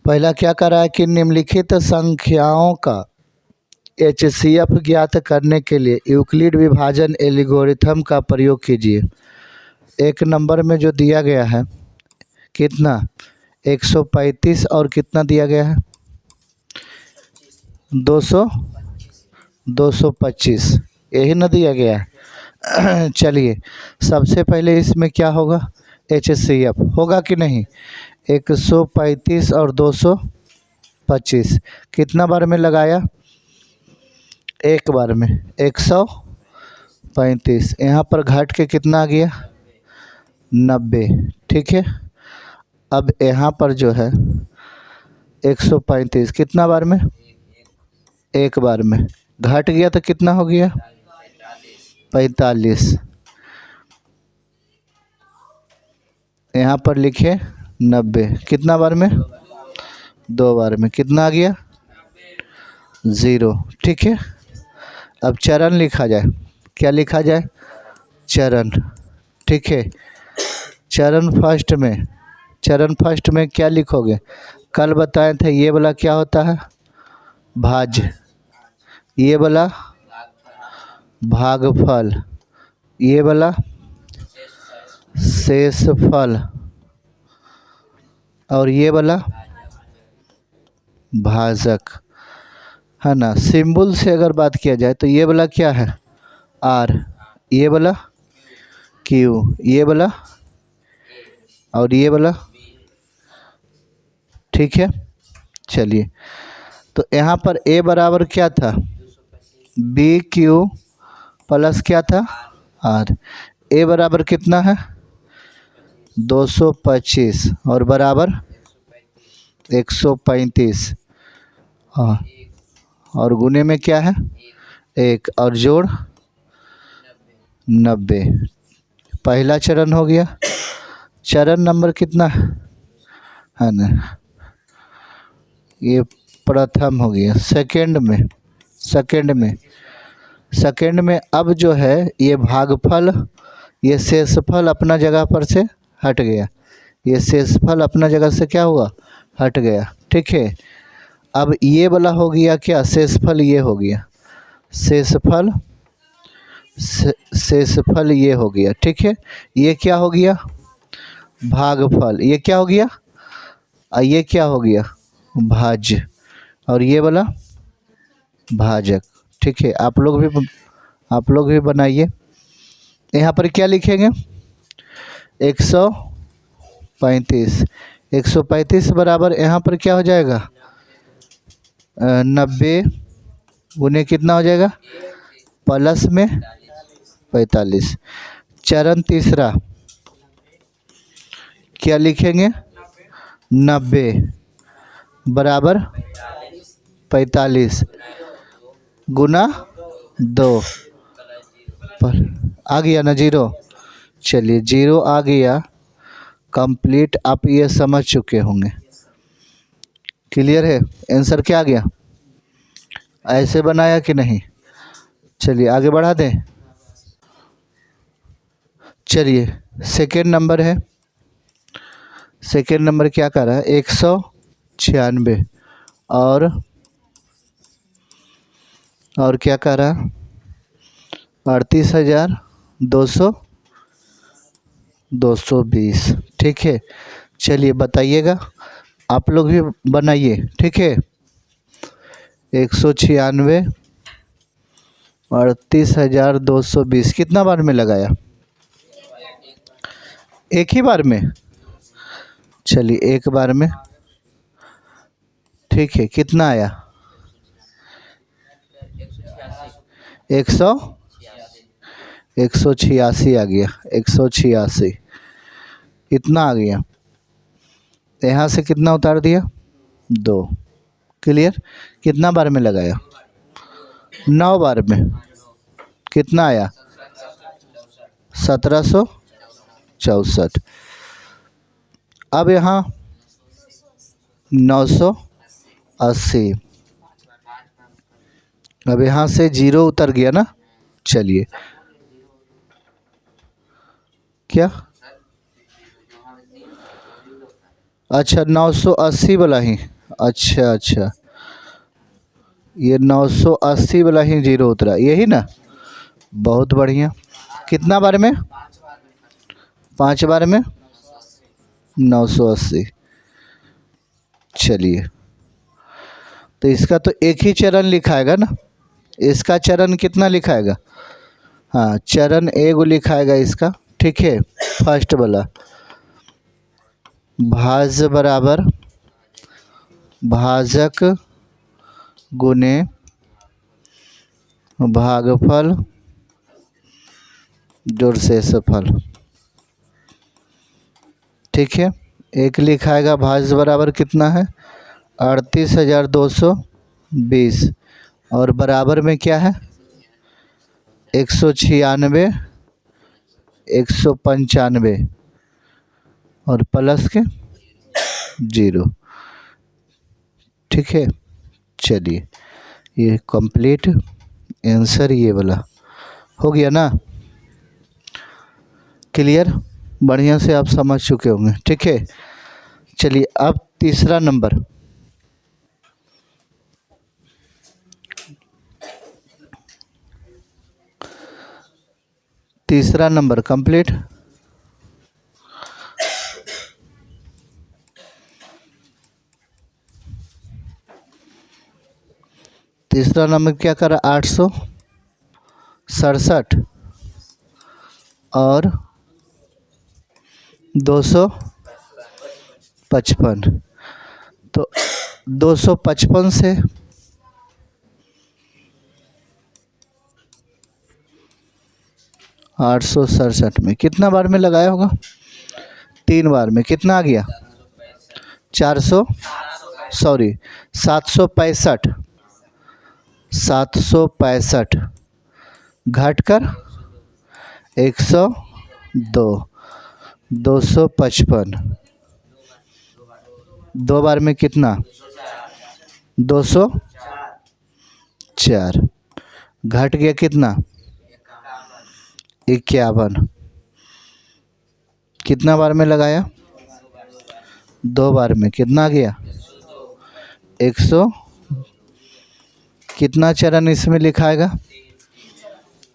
पहला क्या करा है कि निम्नलिखित संख्याओं का एचसीएफ ज्ञात करने के लिए यूक्लिड विभाजन एल्गोरिथम का प्रयोग कीजिए। एक नंबर में जो दिया गया है कितना 135 और कितना दिया गया है 225 यही ना दिया गया है। चलिए सबसे पहले इसमें क्या होगा एचसीएफ होगा कि नहीं 135 और 225 कितना बार में लगाया एक बार में 135 यहाँ पर घट के कितना आ गया 90 ठीक है। अब यहाँ पर जो है 135 कितना बार में एक बार में घट गया तो कितना हो गया 45 यहाँ पर लिखे 90 कितना बार में दो बार में कितना आ गया 0 ठीक है। अब चरण लिखा जाए क्या लिखा जाए चरण ठीक है। चरण फर्स्ट में क्या लिखोगे कल बताए थे ये वाला क्या होता है भाज्य ये वाला भागफल ये वाला शेषफल और ये वाला भाजक है ना। सिंबल से अगर बात किया जाए तो ये वाला क्या है आर ये वाला क्यू ये वाला और ये वाला ठीक है। चलिए तो यहाँ पर ए बराबर क्या था बी क्यू प्लस क्या था आर ए बराबर कितना है 225 और बराबर 135 हाँ और गुने में क्या है एक और जोड़ 90 पहला चरण हो गया। चरण नंबर कितना है ना ये प्रथम हो गया। सेकंड में अब जो है ये भागफल ये शेषफल अपना जगह पर से हट गया ये शेषफल अपना जगह से क्या हुआ हट गया ठीक है। अब ये वाला हो गया क्या शेषफल ये हो गया शेषफल ये हो गया ठीक है। ये क्या हो गया भागफल ये क्या हो गया ये क्या हो गया भाज्य और ये वाला भाजक ठीक है। आप लोग भी बनाइए। यहाँ पर क्या लिखेंगे 135 बराबर यहाँ पर क्या हो जाएगा 90 गुने कितना हो जाएगा प्लस में 45। चरण तीसरा क्या लिखेंगे 90 बराबर 45 गुना 2 पर आ गया ना 0। चलिए 0 आ गया कंप्लीट। आप ये समझ चुके होंगे क्लियर है। आंसर क्या आ गया ऐसे बनाया कि नहीं। चलिए आगे बढ़ा दें। चलिए सेकेंड नंबर है। सेकेंड नंबर क्या कर रहा है 196 और क्या कर रहा है 38,220 ठीक है। चलिए बताइएगा आप लोग भी बनाइए ठीक है। 196 38,220 कितना बार में लगाया एक ही बार में। चलिए एक बार में ठीक है कितना आया 186 आ गया 186 इतना आ गया। यहाँ से कितना उतार दिया 2 क्लियर। कितना बार में लगाया 9 बार में कितना आया 1764। अब यहाँ 980 अब यहाँ से 0 उतर गया ना। चलिए क्या अच्छा 980 वाला ही अच्छा अच्छा, ये 980 वाला ही जीरो उतरा, यही ना। बहुत बढ़िया। कितना बार में? 5 बार में 980। चलिए, तो इसका तो एक ही चरण लिखाएगा ना, इसका चरण कितना लिखाएगा? हाँ, चरण एगो लिखाएगा इसका, ठीक है। फर्स्ट वाला भाज्य बराबर भाजक गुने भागफल जोड़ शेषफल, ठीक है। एक लिखाएगा भाज्य बराबर कितना है? 38,220, और बराबर में क्या है? 196, 195, और प्लस के 0, ठीक है। चलिए, ये कंप्लीट आंसर ये वाला हो गया ना। क्लियर? बढ़िया से आप समझ चुके होंगे, ठीक है। चलिए, अब तीसरा नंबर। तीसरा नंबर कंप्लीट। तीसरा नंबर क्या करा? 867 और 255। तो 255 से 867 में कितना बार में लगाया होगा? 3 बार में। कितना आ गया? 765। 765 घट कर 102, 255। 2 बार में कितना? 204। घट गया कितना? 51। कितना बार में लगाया? 2 बार में। कितना गया? 100। कितना चरण इसमें लिखाएगा?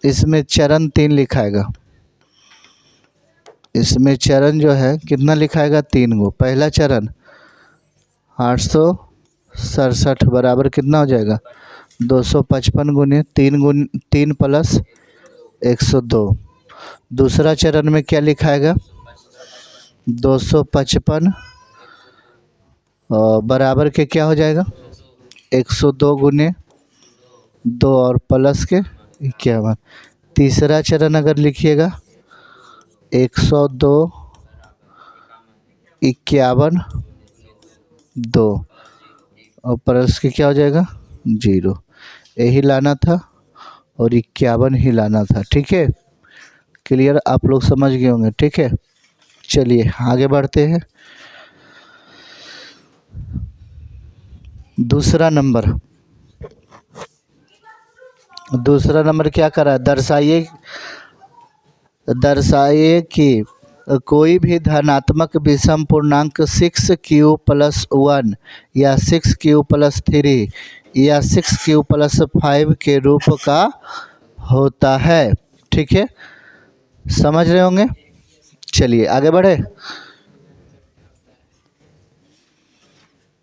इसमें चरण 3 लिखाएगा। इसमें चरण जो है कितना लिखाएगा? 3 गो। पहला चरण 867 बराबर कितना हो जाएगा? 255 गुने 3 प्लस 102। दूसरा चरण में क्या लिखाएगा? 255 बराबर के क्या हो जाएगा? 102 गुने 2 और प्लस के 51। तीसरा चरण अगर लिखिएगा 102 51 2 और प्लस के क्या हो जाएगा? 0। यही लाना था और 51 ही लाना था, ठीक है। क्लियर? आप लोग समझ गए होंगे, ठीक है। चलिए आगे बढ़ते हैं। दूसरा नंबर क्या करा? दर्शाइए कि कोई भी धनात्मक विषम पूर्णांक 6q+1 या 6q+3 या 6q+5 के रूप का होता है, ठीक है। समझ रहे होंगे। चलिए आगे बढ़े।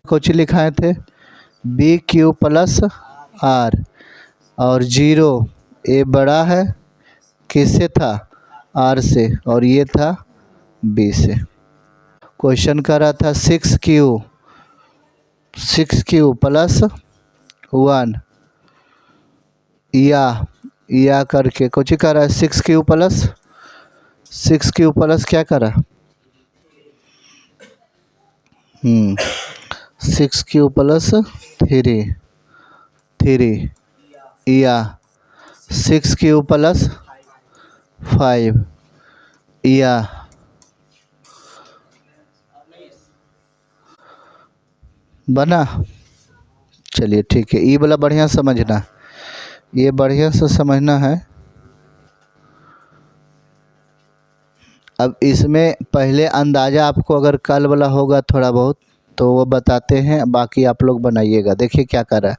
कुछ लिखाए थे BQ+R और 0 ये बड़ा है किससे था? R से, और ये था B से। क्वेश्चन कर रहा था 6q+1 या करके कुछ कर रहा है। 6q प्लस क्या करा? 6q+3 या 6q+5 या बना। चलिए ठीक है, ये वाला बढ़िया समझना, ये बढ़िया से समझना है। अब इसमें पहले अंदाज़ा आपको अगर कल वाला होगा थोड़ा बहुत तो वो बताते हैं, बाकी आप लोग बनाइएगा। देखिए क्या कर रहा है,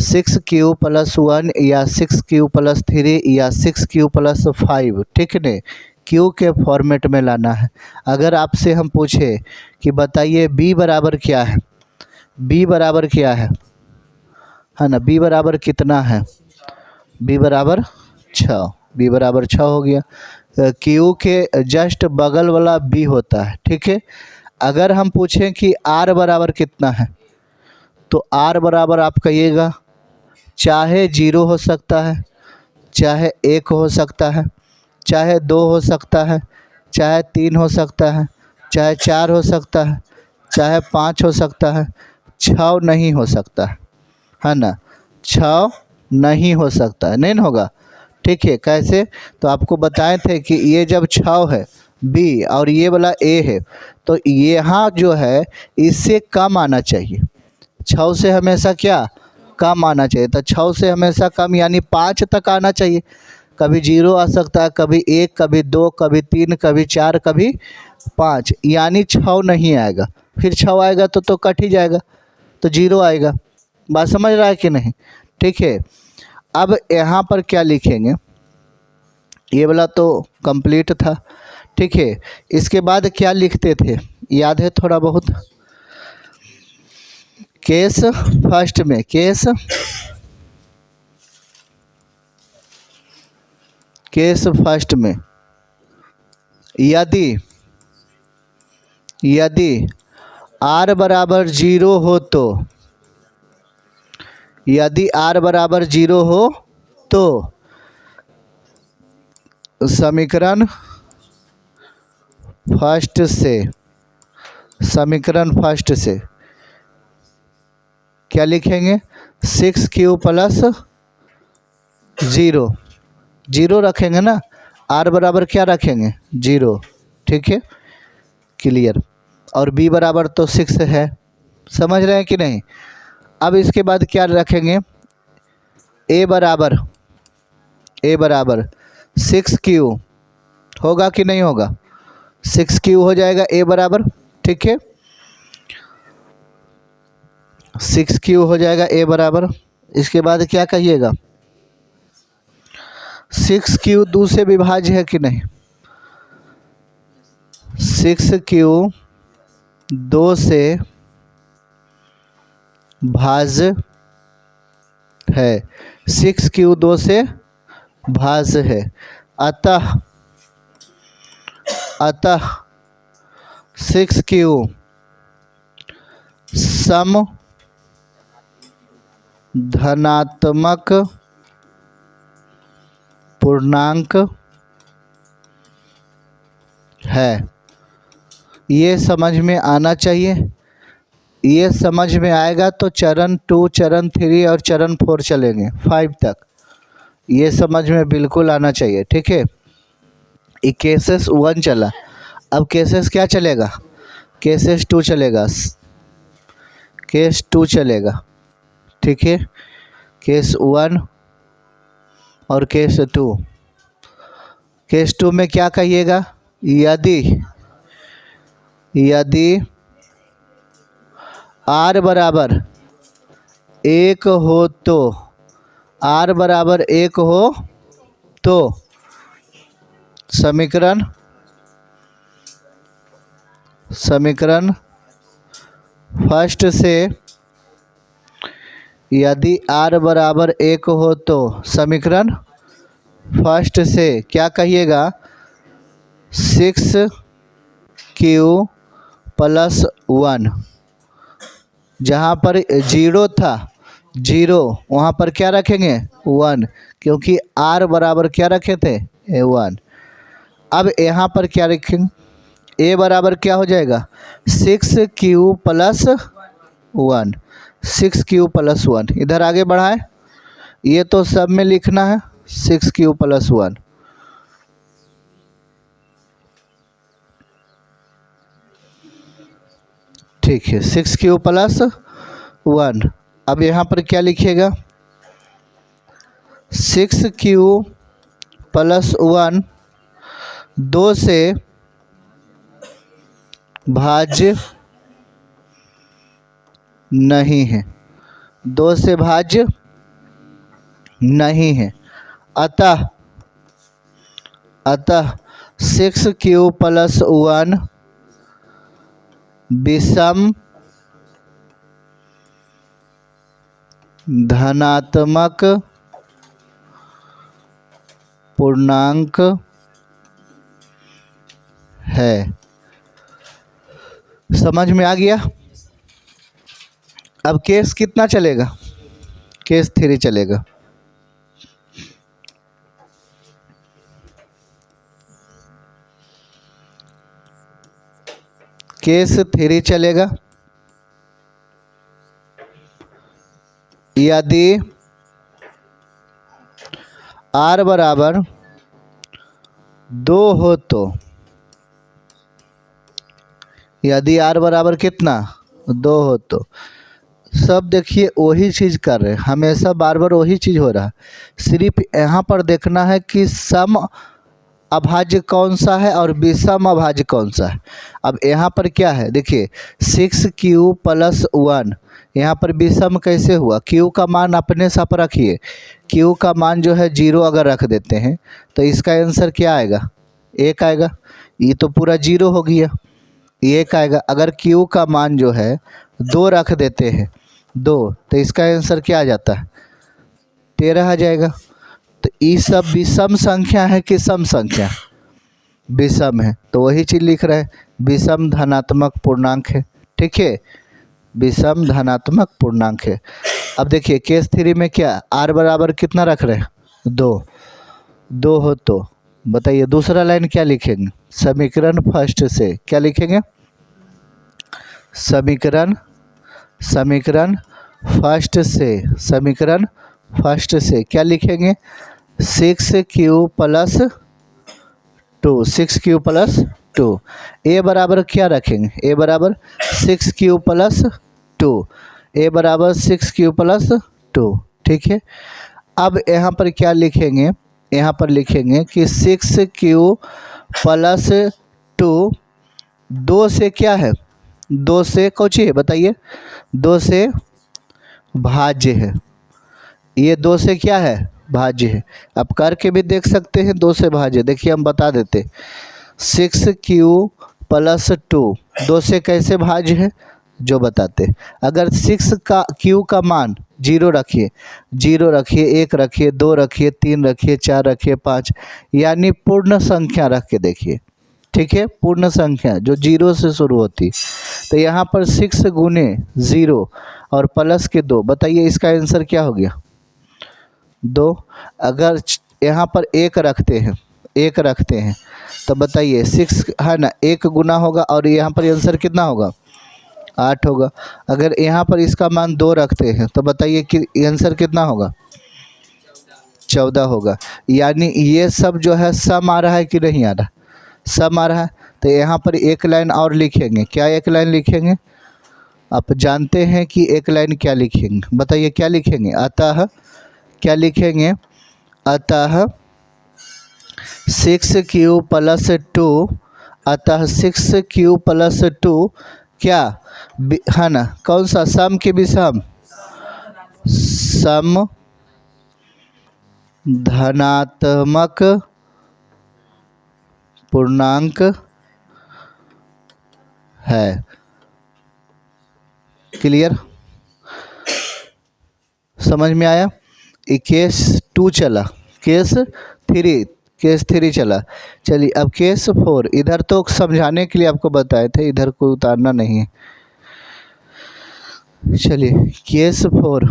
6q+1 या 6q+3 या 6q+5, ठीक है, क्यू के फॉर्मेट में लाना है। अगर आपसे हम पूछे कि बताइए b बराबर क्या है, b बराबर क्या है ना, b बराबर कितना है, b बराबर 6, b बराबर 6 हो गया। क्यू के जस्ट बगल वाला b होता है, ठीक है। अगर हम पूछें कि r बराबर कितना है, तो r बराबर आप कहिएगा, चाहे 0 हो सकता है, चाहे 1 हो सकता है, चाहे 2 हो सकता है, चाहे 3 हो सकता है, चाहे 4 हो सकता है, चाहे 5 हो सकता है, 6 नहीं हो सकता है ना, 6 नहीं हो सकता है, नहीं ना होगा, ठीक है। कैसे, तो आपको बताए थे कि ये जब 6 है b और ये वाला a है, तो यहाँ जो है इससे कम आना चाहिए, 6 से हमेशा क्या कम आना चाहिए, तो 6 से हमेशा कम यानी 5 तक आना चाहिए। कभी 0 आ सकता है, कभी 1, कभी 2, कभी 3, कभी 4, कभी 5, यानी 6 नहीं आएगा। फिर 6 आएगा तो कट ही जाएगा, तो 0 आएगा। बात समझ रहा है कि नहीं, ठीक है। अब यहाँ पर क्या लिखेंगे, ये वाला तो कंप्लीट था, ठीक है। इसके बाद क्या लिखते थे, याद है थोड़ा बहुत, केस फर्स्ट में, केस फर्स्ट में यदि r बराबर 0 हो तो, यदि r बराबर 0 हो तो समीकरण फर्स्ट से क्या लिखेंगे, 6q+0, 0 रखेंगे ना, r बराबर क्या रखेंगे 0, ठीक है, क्लियर। और b बराबर तो 6 है, समझ रहे हैं कि नहीं। अब इसके बाद क्या रखेंगे, a बराबर 6q होगा कि नहीं होगा, 6q हो जाएगा a बराबर, ठीक है, 6q हो जाएगा a बराबर। इसके बाद क्या कहिएगा, 6q 2 से विभाज्य है कि नहीं, 6q 2 से भाज्य है, 6q 2 से भाज्य है, अतः 6q सम धनात्मक पूर्णांक है। ये समझ में आना चाहिए, ये समझ में आएगा तो चरण 2, चरण 3 और चरण 4 चलेंगे, 5 तक, ये समझ में बिल्कुल आना चाहिए, ठीक है। ये केसेस 1 चला, अब केसेस क्या चलेगा, केसेस 2 चलेगा, केस 2 चलेगा, ठीक है, केस 1 और केस 2। केस 2 में क्या कहिएगा, यदि r बराबर 1 हो तो, r बराबर 1 हो तो समीकरण फर्स्ट से, यदि r बराबर 1 हो तो समीकरण फर्स्ट से क्या कहिएगा, 6q+1, जहाँ पर 0 था 0, वहाँ पर क्या रखेंगे 1, क्योंकि r बराबर क्या रखे थे 1। अब यहाँ पर क्या रखेंगे, a बराबर क्या हो जाएगा 6q+1, 6q+1, इधर आगे बढ़ाएं, ये तो सब में लिखना है 6q+1, ठीक है, 6q+1। अब यहाँ पर क्या लिखिएगा, 6q+1 2 से भाज्य नहीं है, 2 से भाज्य नहीं है। अतः 6q + 1 विषम धनात्मक पूर्णांक है। समझ में आ गया? अब केस कितना चलेगा? केस 3 चलेगा। केस 3 चलेगा। यदि r बराबर 2 हो तो, यदि r बराबर कितना 2 हो तो, सब देखिए वही चीज़ कर रहे हैं, हमेशा बार बार वही चीज़ हो रहा है। सिर्फ यहाँ पर देखना है कि सम अभाज्य कौन सा है और विषम अभाज्य कौन सा है। अब यहाँ पर क्या है देखिए, 6q + 1, यहाँ पर विषम कैसे हुआ? q का मान अपने साथ रखिए, q का मान जो है 0 अगर रख देते हैं तो इसका आंसर क्या आएगा? 1 आएगा। ये तो पूरा 0 हो गया, 1 आएगा। अगर q का मान जो है 2 रख देते हैं, 2, तो इसका आंसर क्या आ जाता है? 13 आ जाएगा। तो ये सब विषम संख्या है कि सम संख्या? विषम है, तो वही चीज़ लिख रहे हैं, विषम धनात्मक पूर्णांक है। ठीक है, विषम धनात्मक पूर्णांक है। अब देखिए केस 3 में क्या, r बराबर कितना रख रहे हैं? 2 हो तो बताइए दूसरा लाइन क्या लिखेंगे? समीकरण फर्स्ट से क्या लिखेंगे? समीकरण फर्स्ट से क्या लिखेंगे? 6q + 2, 6q + 2। a बराबर क्या रखेंगे? a बराबर 6q + 2, a बराबर 6q + 2। ठीक है, अब यहाँ पर क्या लिखेंगे? यहाँ पर लिखेंगे कि 6q + 2, 2 से क्या है? 2 से कौची है बताइए? 2 से भाज्य है। ये 2 से क्या है? भाज्य है। अब करके भी देख सकते हैं 2 से भाज्य। देखिए हम बता देते, 6q + 2 2 से कैसे भाज्य है जो बताते। अगर 6 का q का मान 0 रखिए, 0 रखिए, 1 रखिए, 2 रखिए, 3 रखिए, 4 रखिए, 5, यानी पूर्ण संख्या रख के देखिए। ठीक है, पूर्ण संख्या जो 0 से शुरू होती, तो यहाँ पर 6 × 0 और प्लस के 2, बताइए इसका आंसर क्या हो गया? 2। अगर यहाँ पर 1 रखते हैं तो बताइए 6 है ना, 1 गुना होगा और यहाँ पर आंसर कितना होगा? 8 होगा। अगर यहाँ पर इसका मान 2 रखते हैं तो बताइए कि आंसर कितना होगा? 14 होगा। यानी ये सब जो है सम आ रहा है कि नहीं आ रहा? सम आ रहा है। तो यहाँ पर एक लाइन और लिखेंगे। क्या एक लाइन लिखेंगे? आप जानते हैं कि एक लाइन क्या लिखेंगे, बताइए क्या लिखेंगे? अतः क्या लिखेंगे? अतः 6q + 2, अतः 6q + 2 क्या है ना, कौन सा? सम के विषम? सम धनात्मक पूर्णांक है। क्लियर? समझ में आया? ये केस 2 चला, केस 3 चला। चलिए अब केस 4, इधर तो समझाने के लिए आपको बताए थे, इधर कोई उतारना नहीं है। चलिए केस 4,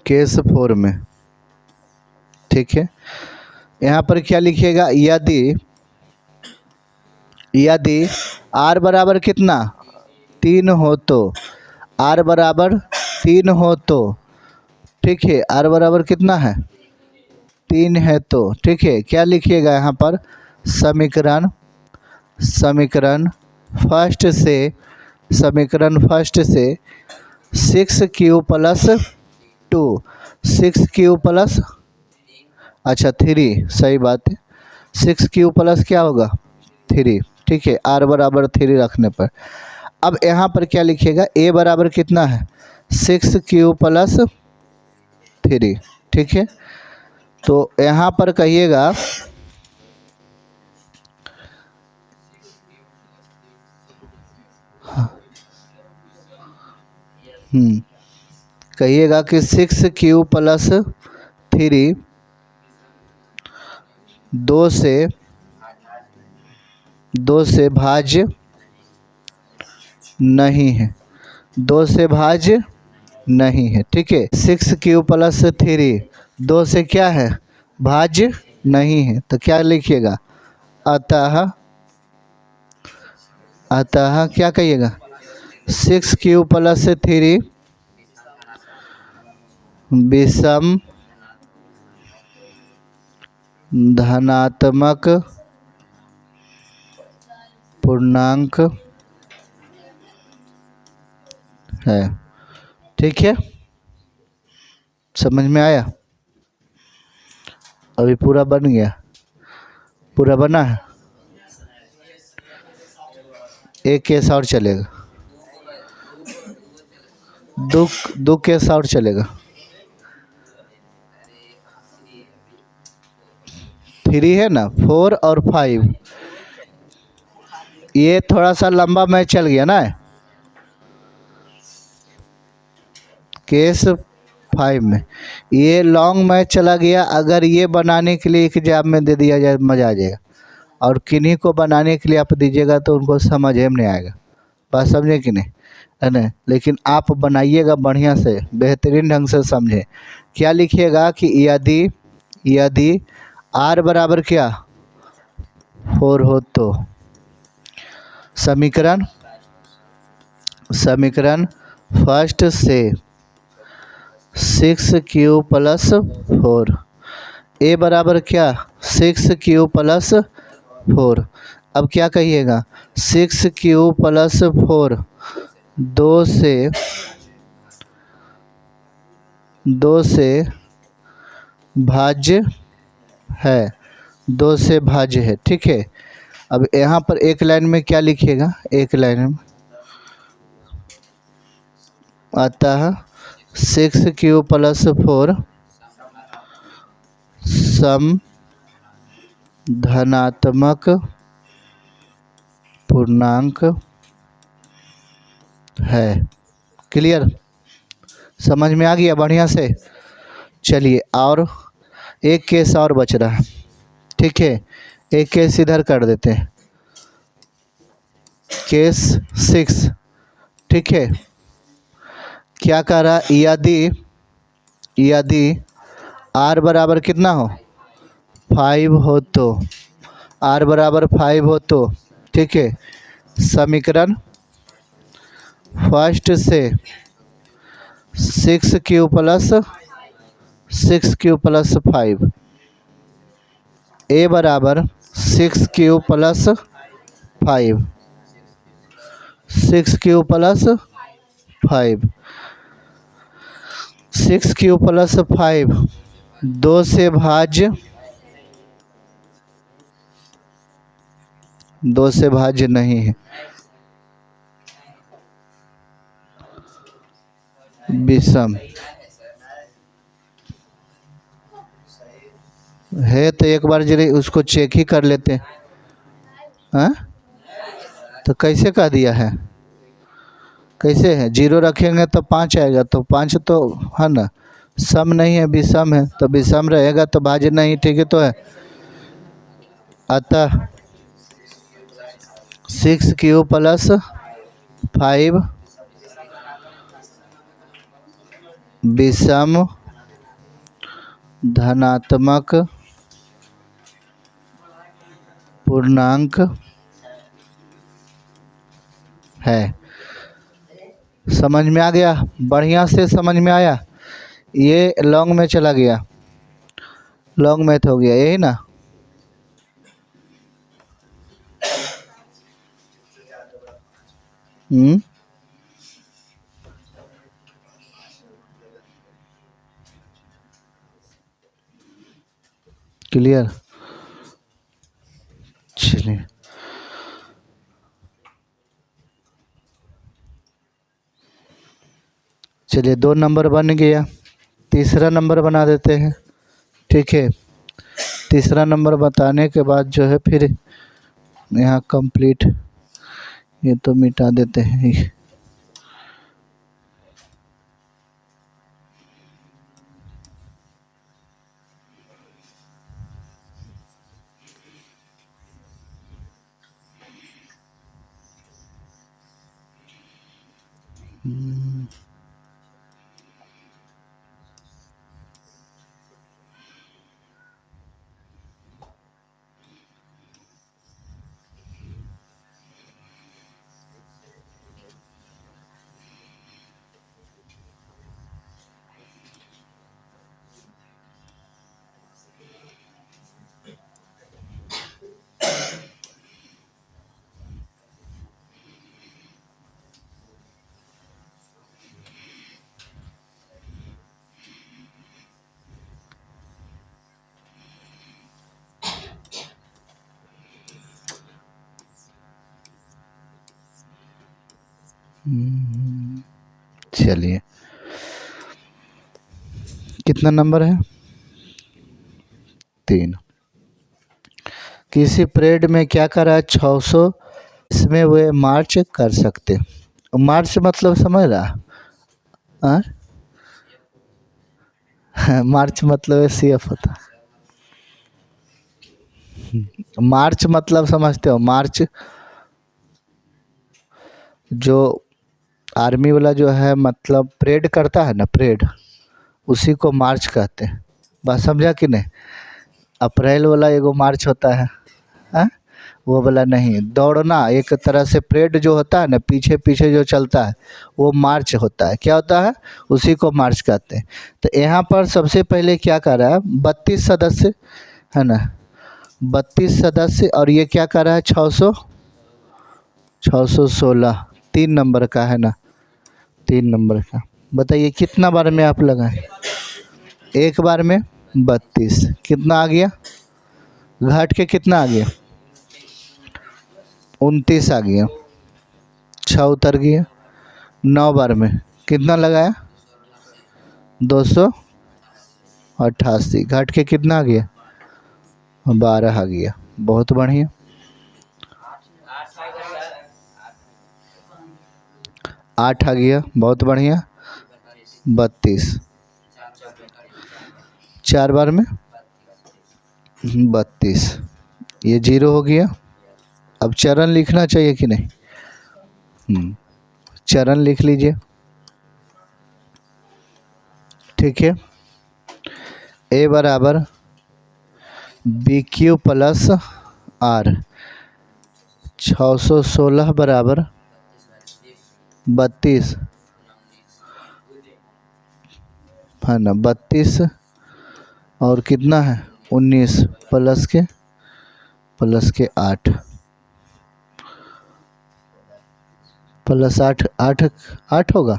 केस 4 में, ठीक है, यहाँ पर क्या लिखिएगा? यदि r बराबर कितना? 3 हो तो, r बराबर 3 हो तो, ठीक है, r बराबर कितना है? 3 है तो, ठीक है, क्या लिखिएगा यहाँ पर? समीकरण फर्स्ट से 6q + 2, 6q + अच्छा 3, सही बात है। 6 क्यू प्लस क्या होगा 3, ठीक है, r बराबर 3 रखने पर। अब यहाँ पर क्या लिखिएगा, a बराबर कितना है 6 क्यू प्लस 3, ठीक है। तो यहाँ पर कहिएगा कहिएगा कि 6 क्यू प्लस 3 दो से भाज्य नहीं है, 2 से भाज्य नहीं है, ठीक है। 6 क्यू प्लस 3 2 से क्या है भाज्य नहीं है, तो क्या लिखिएगा, अतः अतः क्या कहिएगा 6 क्यू प्लस 3 विषम धनात्मक पूर्णांक है, ठीक है। समझ में आया, अभी पूरा बन गया, पूरा बना है, एक केस और चलेगा, दो केस और चलेगा। 3 है ना, 4 और 5, ये थोड़ा सा लंबा मैच चल गया ना, केस 5 में ये लॉन्ग मैच चला गया। अगर ये बनाने के लिए एग्जाम में दे दिया जाए मज़ा आ जाएगा, और किन्हीं को बनाने के लिए आप दीजिएगा तो उनको समझ में नहीं आएगा, बात समझे कि नहीं, है ना। लेकिन आप बनाइएगा बढ़िया से, बेहतरीन ढंग से समझें। क्या लिखिएगा कि यदि r बराबर क्या 4 हो तो समीकरण फर्स्ट से 6 क्यू प्लस 4, a बराबर क्या 6 क्यू प्लस 4। अब क्या कहिएगा 6 क्यू प्लस 4 दो से भाज्य है, 2 से भाज्य है, ठीक है। अब यहाँ पर एक लाइन में क्या लिखिएगा, एक लाइन में अतः 6 क्यू प्लस 4 सम धनात्मक पूर्णांक है। क्लियर, समझ में आ गया बढ़िया से। चलिए और एक केस और बच रहा है, ठीक है, एक केस इधर कर देते हैं, केस 6, ठीक है। क्या कह रहा, यदि r बराबर कितना हो 5 हो तो, r बराबर 5 हो तो, ठीक है, समीकरण फर्स्ट से 6 क्यू प्लस 5 a बराबर 6 Q plus 5 6 Q plus 5 6 Q plus 5 2 से भाज्य नहीं है, विषम है। तो एक बार जरा उसको चेक ही कर लेते हैं, हाँ तो कैसे कह दिया है, कैसे है, 0 रखेंगे तो 5 आएगा, तो 5 तो है ना, सम नहीं है विषम है, तो विषम रहेगा तो भाज्य नहीं, ठीक है। तो है अतः 6 क्यू प्लस 5 विषम धनात्मक पूर्णांक है। समझ में आ गया, बढ़िया से समझ में आया। ये लॉन्ग में चला गया, लॉन्ग मैथ हो गया, यही ना। क्लियर। चलिए चलिए 2 नंबर बन गया, तीसरा नंबर बना देते हैं। ठीक है, तीसरा नंबर बताने के बाद जो है फिर यहाँ कंप्लीट, ये तो मिटा देते हैं। चलिए कितना नंबर है? 3। किसी परेड में क्या करा है? 600, इसमें वे मार्च कर सकते। मार्च मतलब समझ रहा? हाँ मार्च मतलब CF होता है। मार्च मतलब समझते हो? मार्च जो आर्मी वाला जो है मतलब परेड करता है ना, परेड, उसी को मार्च कहते हैं। बात समझा कि नहीं? अप्रैल वाला एगो मार्च होता है, हाँ वो वाला नहीं। दौड़ना एक तरह से परेड जो होता है ना, पीछे पीछे जो चलता है, वो मार्च होता है। क्या होता है? उसी को मार्च कहते हैं। तो यहाँ पर सबसे पहले क्या कर रहा है? 32 सदस्य है ना, 32 सदस्य, और ये क्या कर रहा है? 616, 3 नंबर का है ना, 3 नंबर का। बताइए कितना बार में आप लगाएं? एक बार में 32, कितना आ गया? घट के कितना आ गया? 29 आ गया। 6 उतर गया। 9 बार में कितना लगाया? 288, घट के कितना आ गया? 12 आ गया। बहुत बढ़िया। 8 आ गया, बहुत बढ़िया। 32, 4 बार में 32, ये 0 हो गया। अब चरण लिखना चाहिए कि नहीं? चरण लिख लीजिए। ठीक है, A बराबर BQ प्लस R, 616 बराबर 32 है ना, 32 और कितना है? 19 प्लस के 8 प्लस 8, 8 होगा।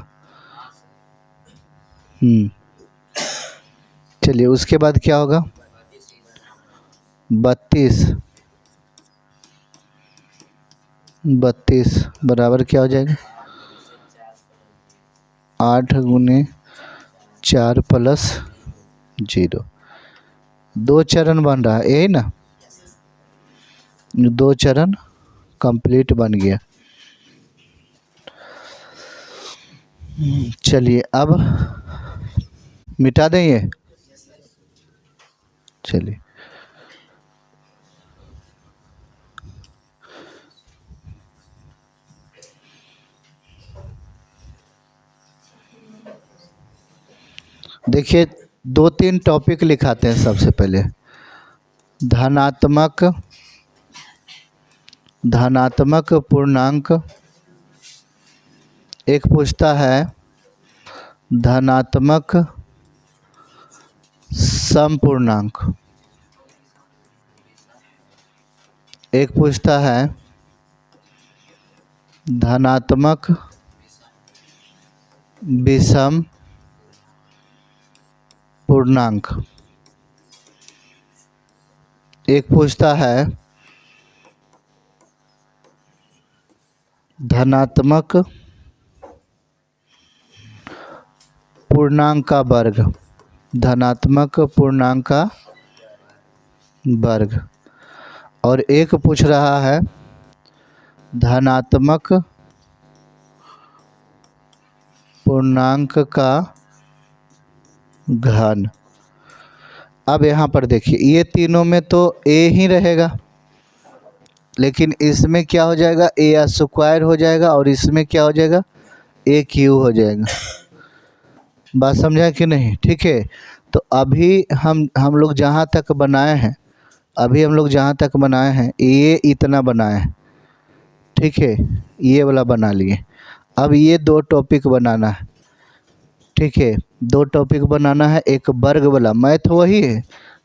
चलिए उसके बाद क्या होगा? 32 बराबर क्या हो जाएगा? 8 गुने 4 प्लस 0। 2 चरण बन रहा है, यही ना? 2 चरण कंप्लीट बन गया। चलिए अब मिटा दें ये। चलिए देखिए 2-3 टॉपिक लिखाते हैं। सबसे पहले धनात्मक पूर्णांक। एक पूछता है धनात्मक समपूर्णांक। एक पूछता है धनात्मक विषम पूर्णांक। एक पूछता है धनात्मक पूर्णांक का वर्ग, धनात्मक पूर्णांक का वर्ग, और एक पूछ रहा है धनात्मक पूर्णांक का घन। अब यहाँ पर देखिए ये तीनों में तो a ही रहेगा, लेकिन इसमें क्या हो जाएगा, a स्क्वायर हो जाएगा और इसमें क्या हो जाएगा, a क्यू हो जाएगा। बात समझा कि नहीं? ठीक है। तो अभी हम लोग जहाँ तक बनाए हैं, अभी हम लोग जहाँ तक बनाए हैं ये इतना बनाए हैं, ठीक है, ये वाला बना लिए। अब ये दो टॉपिक बनाना है, ठीक है, दो टॉपिक बनाना है। एक वर्ग वाला, मैथ वही है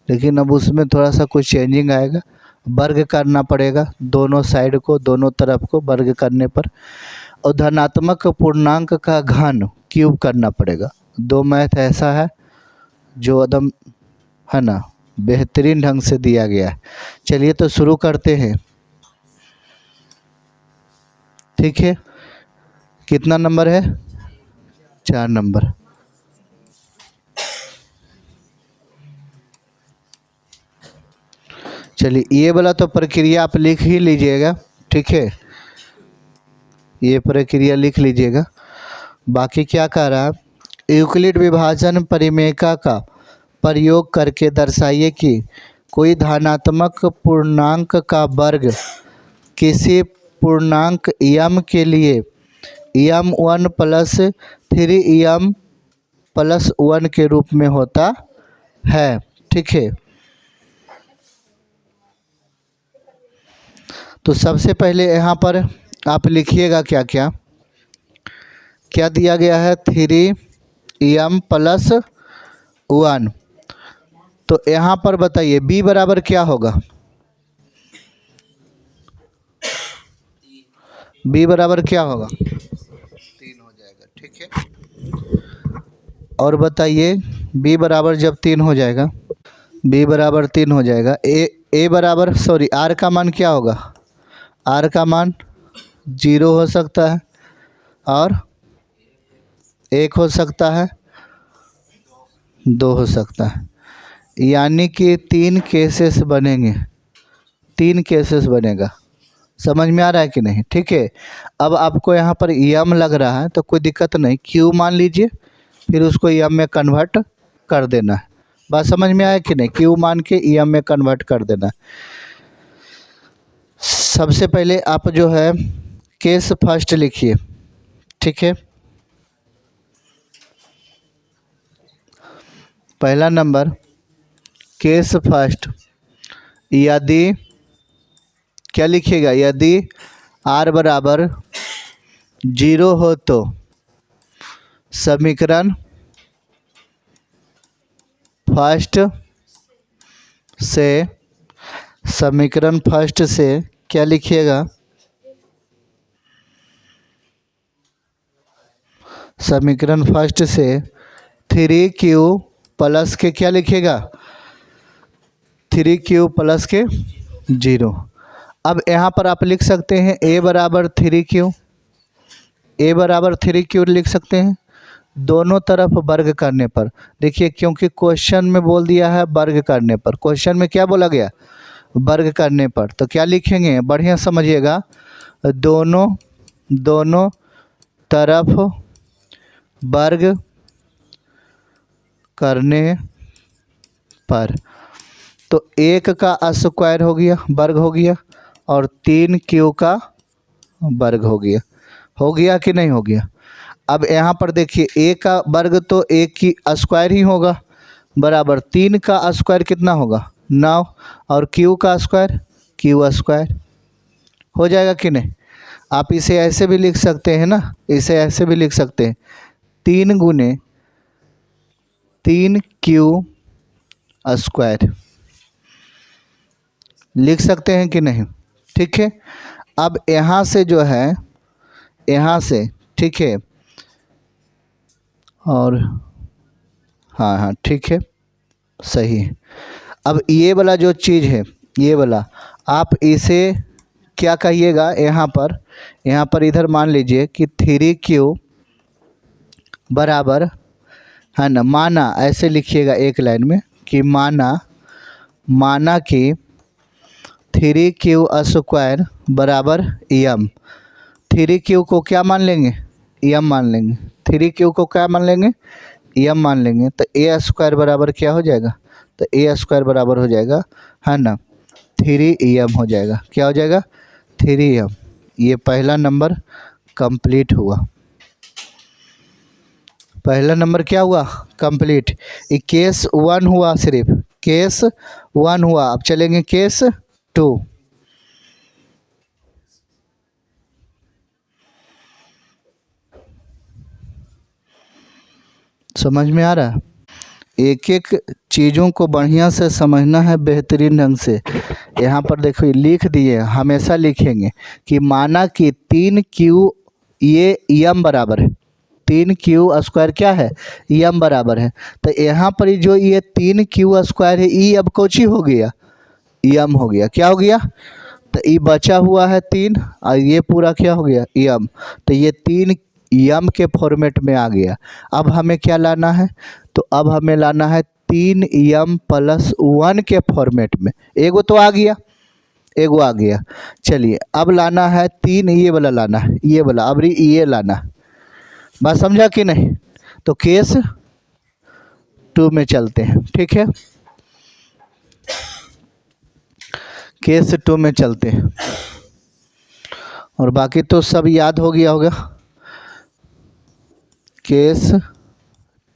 लेकिन अब उसमें थोड़ा सा कुछ चेंजिंग आएगा, वर्ग करना पड़ेगा दोनों साइड को, दोनों तरफ को वर्ग करने पर, और धनात्मक पूर्णांक का घन क्यूब करना पड़ेगा। दो मैथ ऐसा है जो एकदम है ना बेहतरीन ढंग से दिया गया है। चलिए तो शुरू करते हैं, ठीक है। कितना नंबर है? 4 नंबर। चलिए ये वाला तो प्रक्रिया आप लिख ही लीजिएगा, ठीक है, ये प्रक्रिया लिख लीजिएगा। बाकी क्या कह रहा है, यूक्लिड विभाजन परिमेयका का प्रयोग करके दर्शाइए कि कोई धनात्मक पूर्णांक का वर्ग किसी पूर्णांक m के लिए m1 प्लस 3m प्लस 1 के रूप में होता है, ठीक है। तो सबसे पहले यहाँ पर आप लिखिएगा क्या क्या क्या दिया गया है, 3m प्लस 1। तो यहाँ पर बताइए b बराबर क्या होगा, b बराबर क्या होगा, 3 हो जाएगा, ठीक है। और बताइए b बराबर जब 3 हो जाएगा, b बराबर 3 हो जाएगा, a बराबर सॉरी r का मान क्या होगा, r का मान 0 हो सकता है और 1 हो सकता है, 2 हो सकता है, यानी कि 3 केसेस बनेंगे, 3 केसेस बनेगा। समझ में आ रहा है कि नहीं? ठीक है। अब आपको यहाँ पर m लग रहा है तो कोई दिक्कत नहीं, q मान लीजिए, फिर उसको m में कन्वर्ट कर देना है। बात समझ में आया कि नहीं? q मान के m में कन्वर्ट कर देना है। सबसे पहले आप जो है केस फर्स्ट लिखिए, ठीक है। पहला नंबर केस फर्स्ट, यदि क्या लिखिएगा, यदि r बराबर 0 हो तो समीकरण फर्स्ट से क्या लिखिएगा, समीकरण फर्स्ट से 3q प्लस के क्या लिखिएगा, 3q प्लस के 0। अब यहाँ पर आप लिख सकते हैं a बराबर 3q, a बराबर 3q लिख सकते हैं दोनों तरफ वर्ग करने पर। देखिए क्योंकि क्वेश्चन में बोल दिया है वर्ग करने पर, क्वेश्चन में क्या बोला गया, वर्ग करने पर, तो क्या लिखेंगे, बढ़िया समझिएगा, दोनों तरफ वर्ग करने पर। तो 1 का स्क्वायर हो गया, वर्ग हो गया, और 3q का वर्ग हो गया कि नहीं हो गया। अब यहाँ पर देखिए a का वर्ग तो a की स्क्वायर ही होगा, बराबर 3 का स्क्वायर कितना होगा, 9, और q का स्क्वायर q स्क्वायर हो जाएगा कि नहीं। आप इसे ऐसे भी लिख सकते हैं ना, इसे ऐसे भी लिख सकते हैं, 3 गुने 3q स्क्वायर लिख सकते हैं कि नहीं, ठीक है। अब यहाँ से जो है, यहाँ से, ठीक है, और हाँ ठीक है, सही है। अब ये वाला जो चीज़ है ये वाला आप इसे क्या कहिएगा यहाँ पर इधर मान लीजिए कि 3Q बराबर है ना, माना ऐसे लिखिएगा एक लाइन में कि माना कि 3Q स्क्वायर बराबर एम। 3Q को क्या मान लेंगे, एम मान लेंगे। 3Q को क्या मान लेंगे, एम मान लेंगे। तो ए स्क्वायर बराबर क्या हो जाएगा, तो ए स्क्वायर बराबर हो जाएगा है ना 3M हो जाएगा। क्या हो जाएगा, 3M। ये पहला नंबर कंप्लीट हुआ। पहला नंबर क्या हुआ, कंप्लीट। ये केस 1 हुआ, सिर्फ केस 1 हुआ। अब चलेंगे केस 2। समझ में आ रहा है, एक एक चीज़ों को बढ़िया से समझना है बेहतरीन ढंग से। यहाँ पर देखो लिख दिए, हमेशा लिखेंगे कि माना कि 3Q ये एम बराबर है। 3Q स्क्वायर क्या है, एम बराबर है। तो यहाँ पर जो ये 3Q स्क्वायर है, ई अब कोची हो गया, एम हो गया। क्या हो गया, तो ई बचा हुआ है 3 और ये पूरा क्या हो गया, एम। तो ये 3 एम के फॉर्मेट में आ गया। अब हमें क्या लाना है, तो अब हमें लाना है 3M + 1 के फॉर्मेट में। एगो तो आ गया, एगो आ गया। चलिए अब लाना है 3 ये वाला लाना है, ये वाला अब ये लाना है। बात समझा कि नहीं, तो केस 2 में चलते हैं। ठीक है, केस 2 में चलते हैं, और बाकी तो सब याद हो गया होगा। केस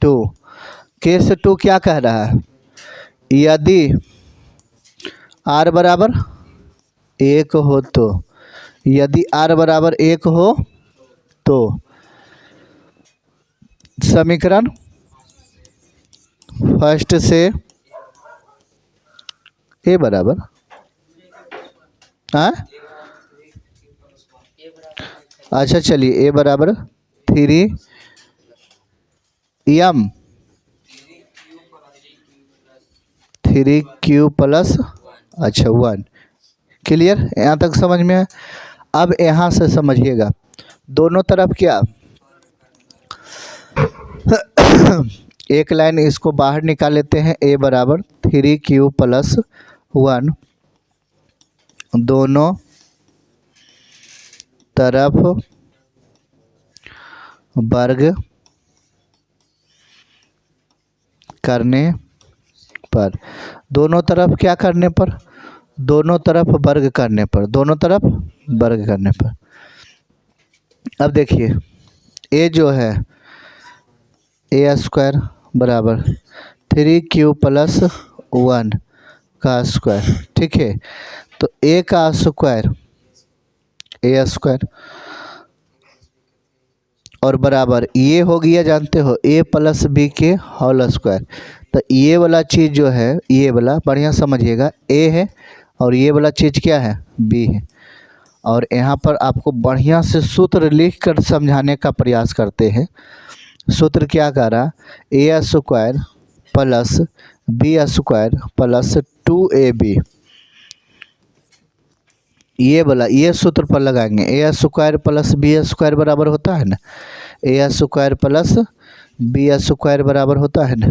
2, केस 2 क्या कह रहा है, यदि r बराबर 1 हो तो, यदि r बराबर 1 हो तो समीकरण फर्स्ट से ए बराबर अच्छा चलिए ए बराबर 3M + अच्छा 1। क्लियर, यहाँ तक समझ में है। अब यहाँ से समझिएगा, दोनों तरफ क्या एक लाइन इसको बाहर निकाल लेते हैं। ए बराबर 3Q + 1 दोनों तरफ वर्ग करने पर, दोनों तरफ क्या करने पर, दोनों तरफ वर्ग करने पर, दोनों तरफ वर्ग करने पर। अब देखिए ए जो है ए स्क्वायर बराबर 3Q + 1 का स्क्वायर। ठीक है, तो ए का स्क्वायर ए स्क्वायर और बराबर ये हो गया, जानते हो a + b के होल स्क्वायर। तो ये वाला चीज़ जो है, ये वाला बढ़िया समझिएगा, a है और ये वाला चीज़ क्या है, b है। और यहाँ पर आपको बढ़िया से सूत्र लिख कर समझाने का प्रयास करते हैं। सूत्र क्या कह रहा, a² + b² + 2ab, ये वाला ये सूत्र पर लगाएंगे। a² + b² बराबर होता है ना, a² + b² बराबर होता है ना।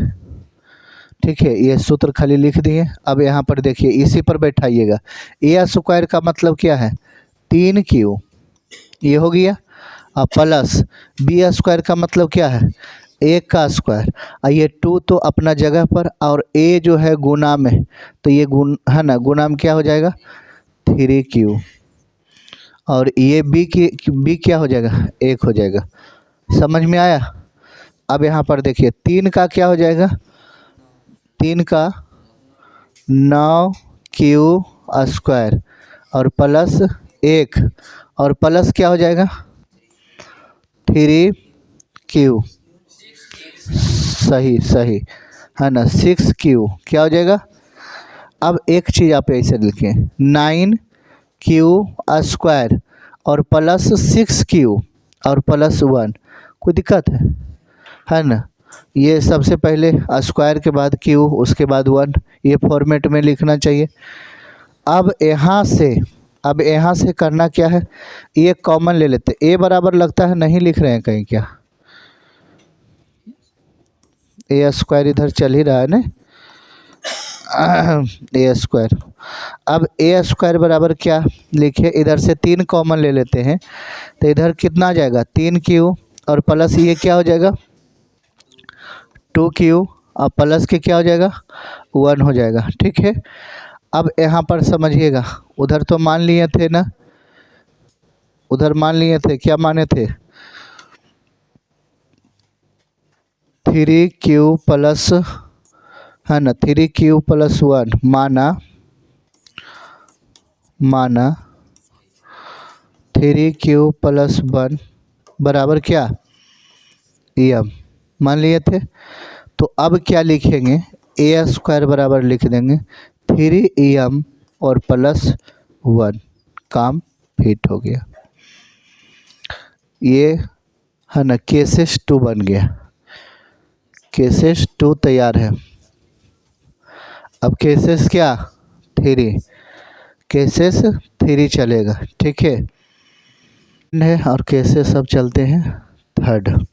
ठीक है, ये सूत्र खाली लिख दिए। अब यहाँ पर देखिए इसी पर बैठाइएगा। a² का मतलब क्या है, 3Q, ये हो गया। और प्लस b² का मतलब क्या है, 1 का स्क्वायर। और ये 2 तो अपना जगह पर, और a जो है गुना में, तो ये गुण है ना, गुना में क्या हो जाएगा 3Q। और ये b क्या हो जाएगा, 1 हो जाएगा। समझ में आया। अब यहाँ पर देखिए 3 का क्या हो जाएगा, 3 का 9Q² और प्लस 1 और प्लस क्या हो जाएगा 3Q, सही सही है ना, 6Q क्या हो जाएगा। अब एक चीज़ आप ऐसे लिखें, 9Q² और प्लस 6Q और प्लस 1, कोई दिक्कत है ना। ये सबसे पहले स्क्वायर के बाद Q, उसके बाद 1, ये फॉर्मेट में लिखना चाहिए। अब यहाँ से करना क्या है, ये कॉमन ले लेते। ए बराबर लगता है नहीं लिख रहे हैं कहीं क्या, ए स्क्वायर इधर चल ही रहा है ना, ए स्क्वायर। अब ए स्क्वायर बराबर क्या लिखे, इधर से 3 कॉमन ले लेते हैं तो इधर कितना आ जाएगा 3q, और प्लस ये क्या हो जाएगा 2q, और प्लस के क्या हो जाएगा 1 हो जाएगा। ठीक है, अब यहाँ पर समझिएगा, उधर तो मान लिए थे ना, उधर मान लिए थे, क्या माने थे 3q प्लस, है ना 3q प्लस 1, माना 3q प्लस 1 बराबर क्या एम मान लिए थे। तो अब क्या लिखेंगे, ए स्क्वायर बराबर लिख देंगे 3em और प्लस 1, काम फिट हो गया। ये है ना केसेस 2 बन गया, केसेस 2 तैयार है। अब केसेस क्या 3, केसेस 3 चलेगा। ठीक है, और केसेस अब चलते हैं 3rd।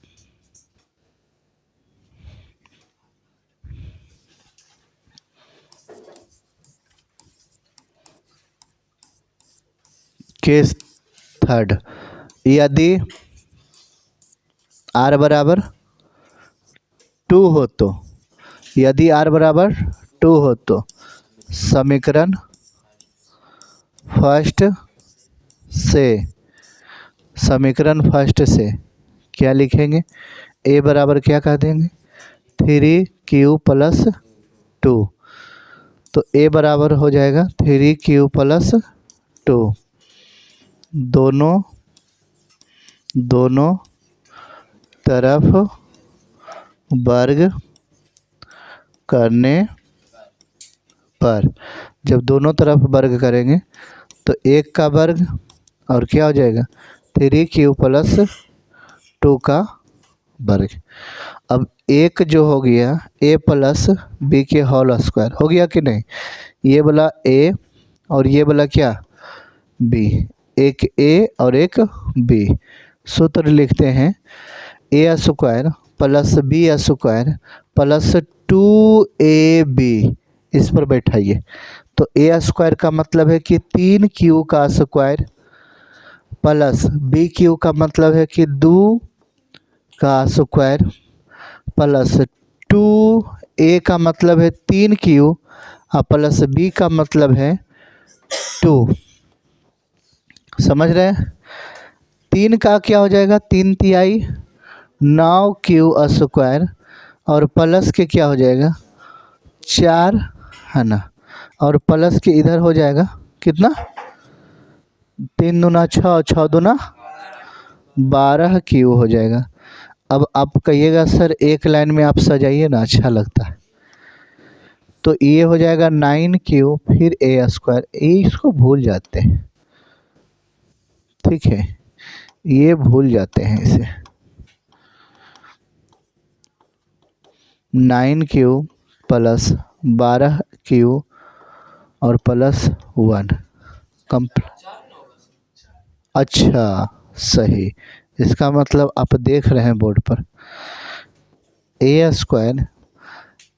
केस 3rd, यदि r बराबर 2 हो तो, यदि r बराबर 2 हो तो समीकरण फर्स्ट से क्या लिखेंगे, a बराबर क्या कह देंगे 3q प्लस 2, तो a बराबर हो जाएगा 3q प्लस 2, दोनों तरफ वर्ग करने पर, जब दोनों तरफ वर्ग करेंगे तो 1 का वर्ग और क्या हो जाएगा 3q प्लस 2 का वर्ग। अब एक जो हो गया a प्लस बी के होल स्क्वायर हो गया कि नहीं, ये वाला a और ये वाला क्या b, एक a और एक b। सूत्र लिखते हैं a square plus b square plus 2ab, इस पर बैठाइए। तो a स्क्वायर का मतलब है कि 3q का स्क्वायर प्लस bq का मतलब है कि 2 का स्क्वायर प्लस 2a का मतलब है 3q और प्लस b का मतलब है 2। समझ रहे हैं, 3 का क्या हो जाएगा 3 तिहाई 9q स्क्वायर और प्लस के क्या हो जाएगा 4, है ना, और प्लस के इधर हो जाएगा कितना 3 दूना 6, 6 दूना 12q हो जाएगा। अब आप कहिएगा सर एक लाइन में आप सजाइए ना, अच्छा लगता है। तो ये हो जाएगा 9q फिर a स्क्वायर, ये इसको भूल जाते हैं, ठीक है, ये भूल जाते हैं इसे। 9q प्लस 12q और प्लस 1 अच्छा सही, इसका मतलब आप देख रहे हैं बोर्ड पर a स्क्वायर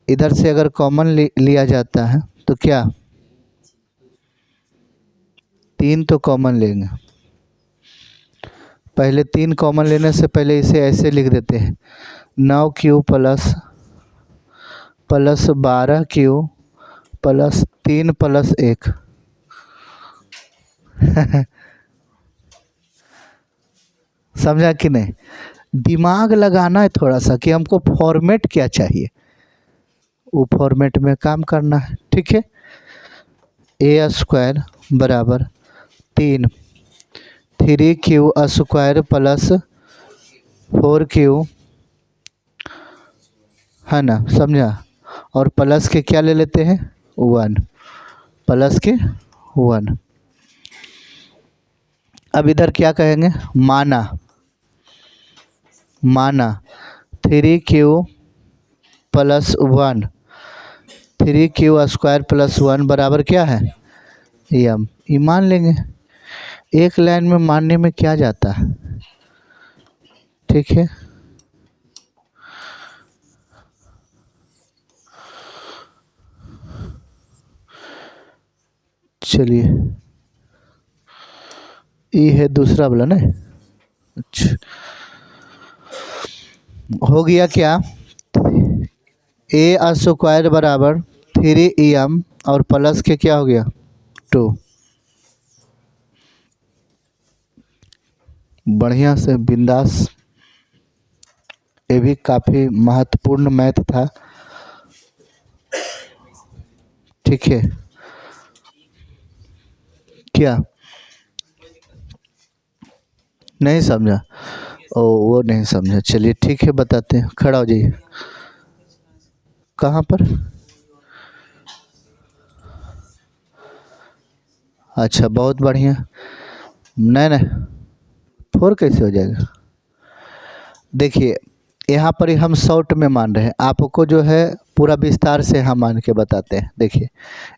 इधर से अगर कॉमन लिया जाता है तो क्या 3 तो कॉमन लेंगे, पहले 3 कॉमन लेने से पहले इसे ऐसे लिख देते हैं 9q plus 12q plus 3 plus 1 समझा कि नहीं, दिमाग लगाना है थोड़ा सा कि हमको फॉर्मेट क्या चाहिए, वो फॉर्मेट में काम करना है। ठीक है, a स्क्वायर बराबर 3q स्क्वायर प्लस 4q, है ना, समझा, और प्लस के क्या ले लेते हैं 1, प्लस के 1। अब इधर क्या कहेंगे माना 3q plus 1, 3q square plus 1 बराबर क्या है यम, ये मान लेंगे। एक लाइन में मानने में क्या जाता है, ठीक है। चलिए, ये है दूसरा वाला ना। अच्छा, हो गया क्या, ए स्क्वायर बराबर 3em और प्लस के क्या हो गया 2। बढ़िया से बिंदास, ये भी काफ़ी महत्वपूर्ण मैथ था, ठीक है। क्या नहीं समझा? ओ, वो नहीं समझा, चलिए ठीक है, बताते हैं। खड़ा हो जाइए। कहाँ पर? अच्छा, बहुत बढ़िया। नहीं नहीं, 4 कैसे हो जाएगा? देखिए, यहाँ पर ही हम शॉर्ट में मान रहे हैं, आपको जो है पूरा विस्तार से हम मान के बताते हैं। देखिए,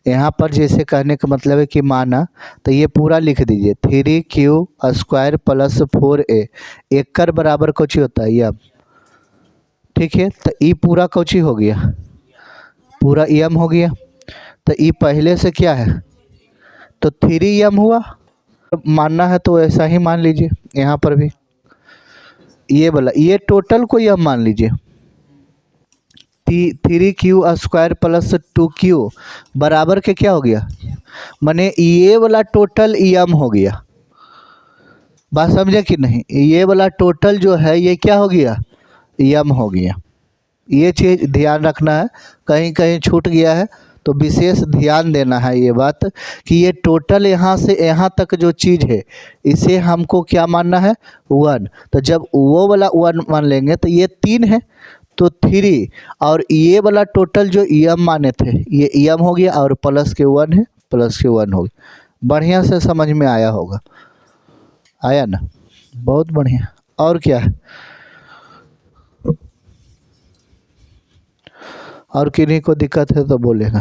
यहाँ पर जैसे कहने का मतलब है कि माना, तो ये पूरा लिख दीजिए 3q² प्लस 4a एकड़ बराबर कुछ होता है यम, ठीक है। तो ई पूरा कुछ हो गया, पूरा यम हो गया। तो ई पहले से क्या है, तो 3m हुआ। मानना है तो ऐसा ही मान लीजिए, यहाँ पर भी ये बोला, ये टोटल को यम मान लीजिए। 3q² प्लस 2q बराबर के क्या हो गया, माने ये वाला टोटल यम हो गया। बात समझे कि नहीं? ये वाला टोटल जो है ये क्या हो गया, यम हो गया। ये चीज़ ध्यान रखना है, कहीं कहीं छूट गया है तो विशेष ध्यान देना है ये बात, कि ये टोटल यहाँ से यहाँ तक जो चीज़ है इसे हमको क्या मानना है, 1। तो जब वो वाला 1 मान लेंगे तो ये 3 है तो 3, और ये वाला टोटल जो यम माने थे ये यम हो गया, और प्लस के 1 है, प्लस के 1 हो गया। बढ़िया से समझ में आया होगा, आया ना? बहुत बढ़िया। और क्या है? और किन्हीं को दिक्कत है तो बोलेगा,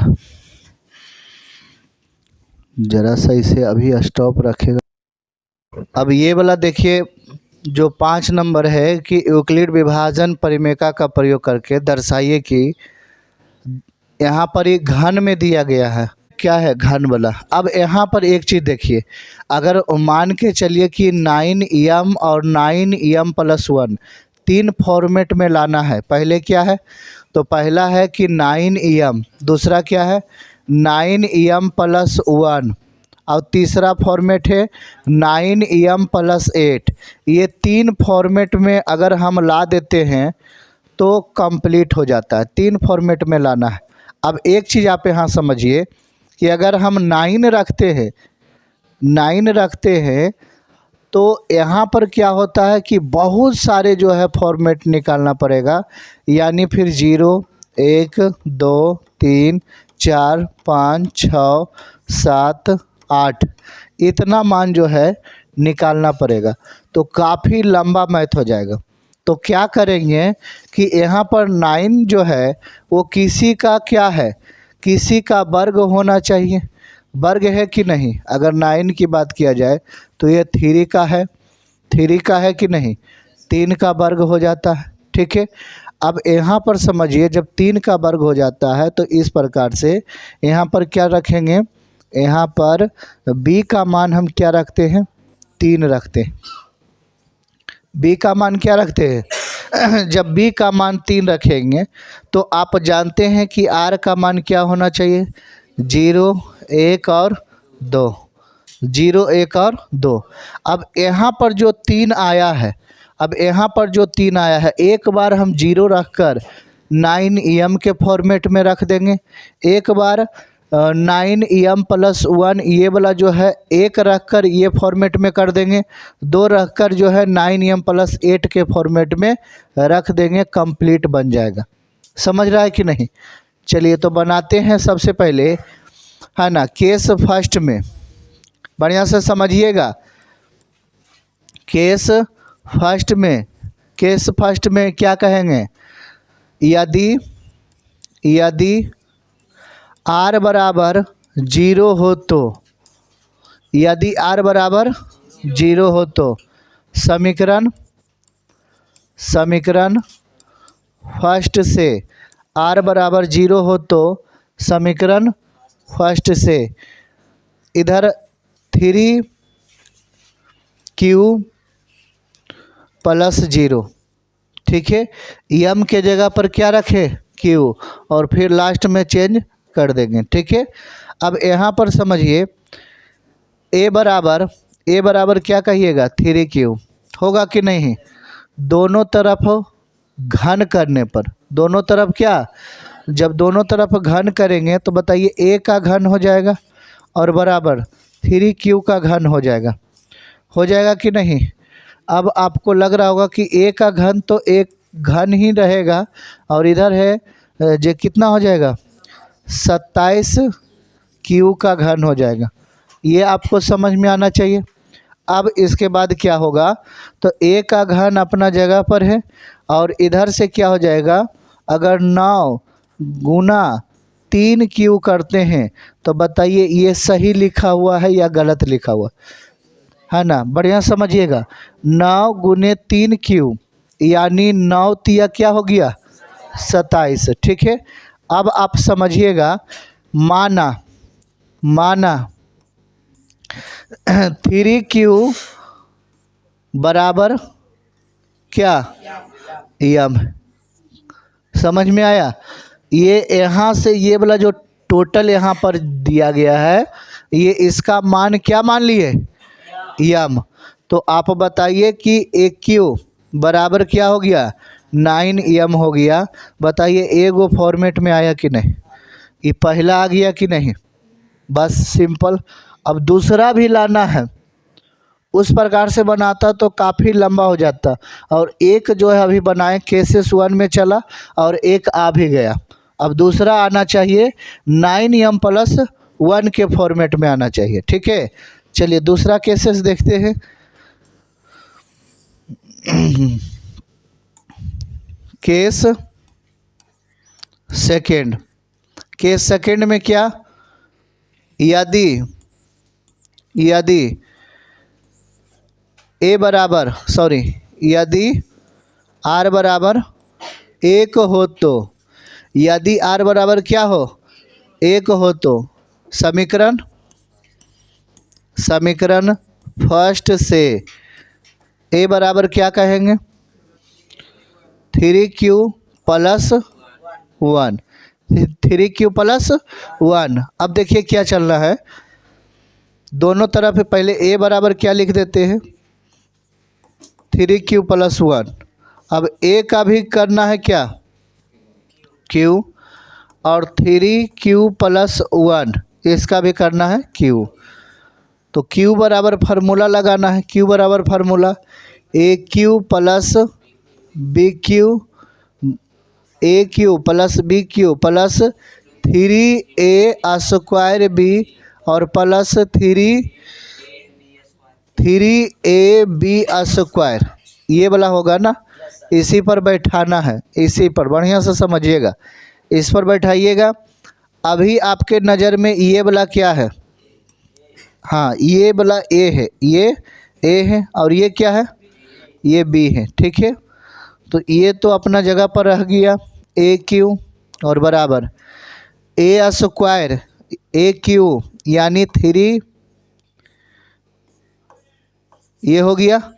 जरा सा इसे अभी स्टॉप रखेगा। अब ये वाला देखिए, जो 5 नंबर है कि यूक्लिड विभाजन परिमेका का प्रयोग करके दर्शाइए कि यहाँ पर एक घन में दिया गया है, क्या है घन वाला। अब यहाँ पर एक चीज़ देखिए, अगर मान के चलिए कि 9m और 9m प्लस 1 तीन फॉर्मेट में लाना है। पहले क्या है, तो पहला है कि 9m, दूसरा क्या है 9m प्लस 1, और तीसरा फॉर्मेट है 9m प्लस 8। ये 3 फॉर्मेट में अगर हम ला देते हैं तो कंप्लीट हो जाता है। 3 फॉर्मेट में लाना है। अब एक चीज़ आप यहाँ समझिए कि अगर हम 9 रखते हैं तो यहाँ पर क्या होता है कि बहुत सारे जो है फॉर्मेट निकालना पड़ेगा, यानी फिर 0 1 2 3 4 5 6 7 8 इतना मान जो है निकालना पड़ेगा, तो काफ़ी लंबा मैथ हो जाएगा। तो क्या करेंगे कि यहाँ पर 9 जो है वो किसी का क्या है, किसी का वर्ग होना चाहिए। वर्ग है कि नहीं? अगर 9 की बात किया जाए तो ये 3 का है, 3 का है कि नहीं? 3 का वर्ग हो जाता है, ठीक है। अब यहाँ पर समझिए, जब 3 का वर्ग हो जाता है तो इस प्रकार से यहाँ पर क्या रखेंगे, यहाँ पर b का मान हम क्या रखते हैं, 3 रखते हैं। b का मान क्या रखते हैं जब b का मान 3 रखेंगे तो आप जानते हैं कि r का मान क्या होना चाहिए, 0 1 और 2, 0 1 और 2। अब यहाँ पर जो 3 आया है, अब यहाँ पर जो 3 आया है, एक बार हम 0 रखकर 9m के फॉर्मेट में रख देंगे, एक बार 9m प्लस 1 ये वाला जो है 1 रखकर ये फॉर्मेट में कर देंगे, 2 रखकर जो है 9m प्लस 8 के फॉर्मेट में रख देंगे, कंप्लीट बन जाएगा। समझ रहा है कि नहीं? चलिए तो बनाते हैं। सबसे पहले है ना, केस फर्स्ट में बढ़िया से समझिएगा। केस फर्स्ट में क्या कहेंगे, यदि r बराबर 0 हो तो यदि r बराबर 0 हो तो समीकरण फर्स्ट से, r बराबर 0 हो तो समीकरण फर्स्ट से इधर 3q + 0, ठीक है। m के जगह पर क्या रखे, q, और फिर लास्ट में चेंज कर देंगे, ठीक है। अब यहाँ पर समझिए a बराबर क्या कहिएगा, 3q होगा कि नहीं। दोनों तरफ घन करने पर, दोनों तरफ क्या, जब दोनों तरफ घन करेंगे तो बताइए a का घन हो जाएगा और बराबर 3q का घन हो जाएगा कि नहीं। अब आपको लग रहा होगा कि a का घन तो एक घन ही रहेगा और इधर है जो कितना हो जाएगा, 27q का घन हो जाएगा। ये आपको समझ में आना चाहिए। अब इसके बाद क्या होगा, तो a का घन अपना जगह पर है और इधर से क्या हो जाएगा, अगर 9 गुना 3q करते हैं तो बताइए ये सही लिखा हुआ है या गलत लिखा हुआ है ना। बढ़िया समझिएगा, 9 गुने 3q यानी 9 तिया क्या हो गया, 27, ठीक है। अब आप समझिएगा, माना 3q बराबर क्या, m। समझ में आया। ये यहाँ से ये वाला जो टोटल यहाँ पर दिया गया है, ये इसका मान क्या मान लिए, m। तो आप बताइए कि एक q बराबर क्या हो गया, 9m हो गया। बताइए एगो फॉर्मेट में आया कि नहीं, ये पहला आ गया कि नहीं, बस सिंपल। अब दूसरा भी लाना है, उस प्रकार से बनाता तो काफ़ी लंबा हो जाता, और एक जो है अभी बनाए केसेस 1 में चला और एक आ भी गया। अब दूसरा आना चाहिए 9m + 1 के फॉर्मेट में आना चाहिए, ठीक है। चलिए दूसरा केसेस देखते हैं। केस सेकंड में क्या, यदि यदि r बराबर 1 हो तो, यदि r बराबर क्या हो, 1 हो तो समीकरण फर्स्ट से a बराबर क्या कहेंगे, 3q + 1, 3q + 1। अब देखिए क्या चल रहा है, दोनों तरफ पहले a बराबर क्या लिख देते हैं, 3q + 1। अब a का भी करना है क्या, q, और 3q + 1 इसका भी करना है q। तो q बराबर फार्मूला लगाना है, q बराबर formula aq + bq, aq + bq + 3a² b और प्लस 3ab², ये वाला होगा ना। इसी पर बैठाना है, इसी पर बढ़िया से समझिएगा, इस पर बैठाइएगा। अभी आपके नज़र में ये वाला क्या है, हाँ ये वाला a है, ये a है और ये क्या है, ये b है, ठीक है। तो ये तो अपना जगह पर रह गया aq और बराबर a² aq यानी 3 ये हो गया,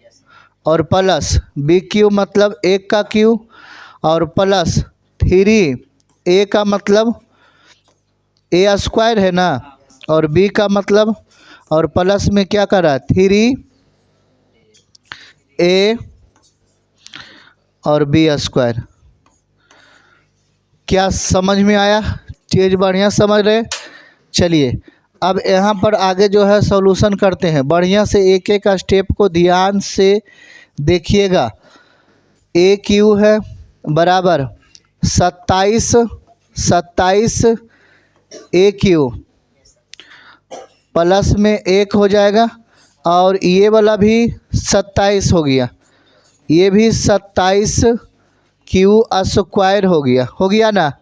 और प्लस bq मतलब 1 का q, और प्लस 3a का मतलब a² है ना, और b का मतलब, और प्लस में क्या करा 3a और b²। क्या समझ में आया, चीज़ बढ़िया समझ रहे। चलिए अब यहाँ पर आगे जो है सॉल्यूशन करते हैं, बढ़िया से एक एक स्टेप को ध्यान से देखिएगा। aq है बराबर 27 aq प्लस में 1 हो जाएगा, और ये वाला भी 27 हो गया, ये भी 27q² हो गया ना,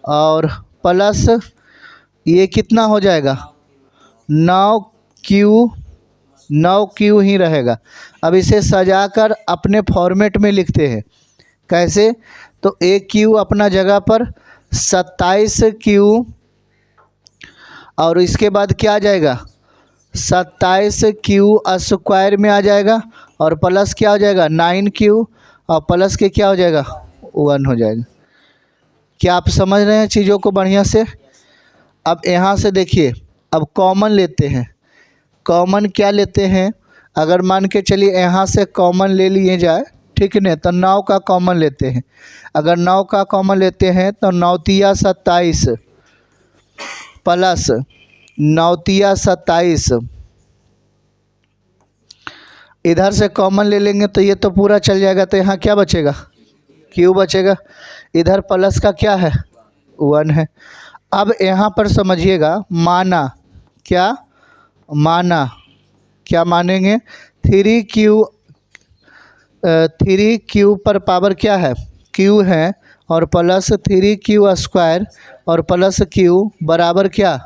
और प्लस ये कितना हो जाएगा 9 क्यू 9 क्यू ही रहेगा। अब इसे सजाकर अपने फॉर्मेट में लिखते हैं। कैसे? तो एक क्यू अपना जगह पर 27 क्यू, और इसके बाद क्या आ जाएगा 27 क्यू स्क्वायर में आ जाएगा, और प्लस क्या हो जाएगा 9 क्यू, और प्लस के क्या हो जाएगा 1 हो जाएगा। क्या आप समझ रहे हैं चीज़ों को बढ़िया से? अब यहाँ से देखिए, अब कॉमन लेते हैं। कॉमन क्या लेते हैं? अगर मान के चलिए यहाँ से कॉमन ले लिए जाए, ठीक है ना, तो 9 का कॉमन लेते हैं। अगर 9 का कॉमन लेते हैं तो 9 तिया 27 प्लस 9 तिया 27, इधर से कॉमन ले लेंगे तो ये तो पूरा चल जाएगा, तो यहाँ क्या बचेगा क्यू बचेगा। इधर प्लस का क्या है 1 है। अब यहाँ पर समझिएगा, माना क्या, माना क्या मानेंगे 3 क्यू पर पावर क्या है क्यू है, और प्लस 3 क्यू स्क्वायर और प्लस क्यू बराबर क्या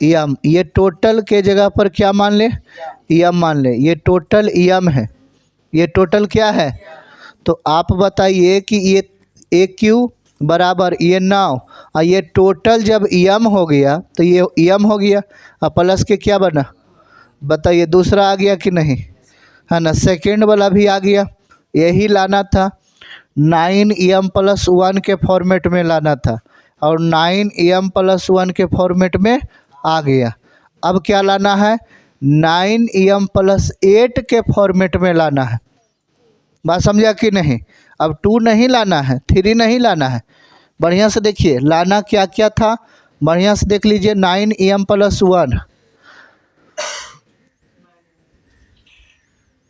एम। ये टोटल के जगह पर क्या मान ले एम मान ले, ये टोटल एम है। ये टोटल क्या है? तो आप बताइए कि ये एक क्यू बराबर ये 9, और ये टोटल जब एम हो गया तो ये एम हो गया, और प्लस के क्या बना बताइए, दूसरा आ गया कि नहीं, है ना, सेकेंड वाला भी आ गया। यही लाना था 9m प्लस 1 के फॉर्मेट में लाना था, और 9m प्लस 1 के फॉर्मेट में आ गया। अब क्या लाना है 9m प्लस 8 के फॉर्मेट में लाना है। बात समझा कि नहीं? अब 2 नहीं लाना है, 3 नहीं लाना है। बढ़िया से देखिए लाना क्या क्या था, बढ़िया से देख लीजिए। 9m प्लस 1,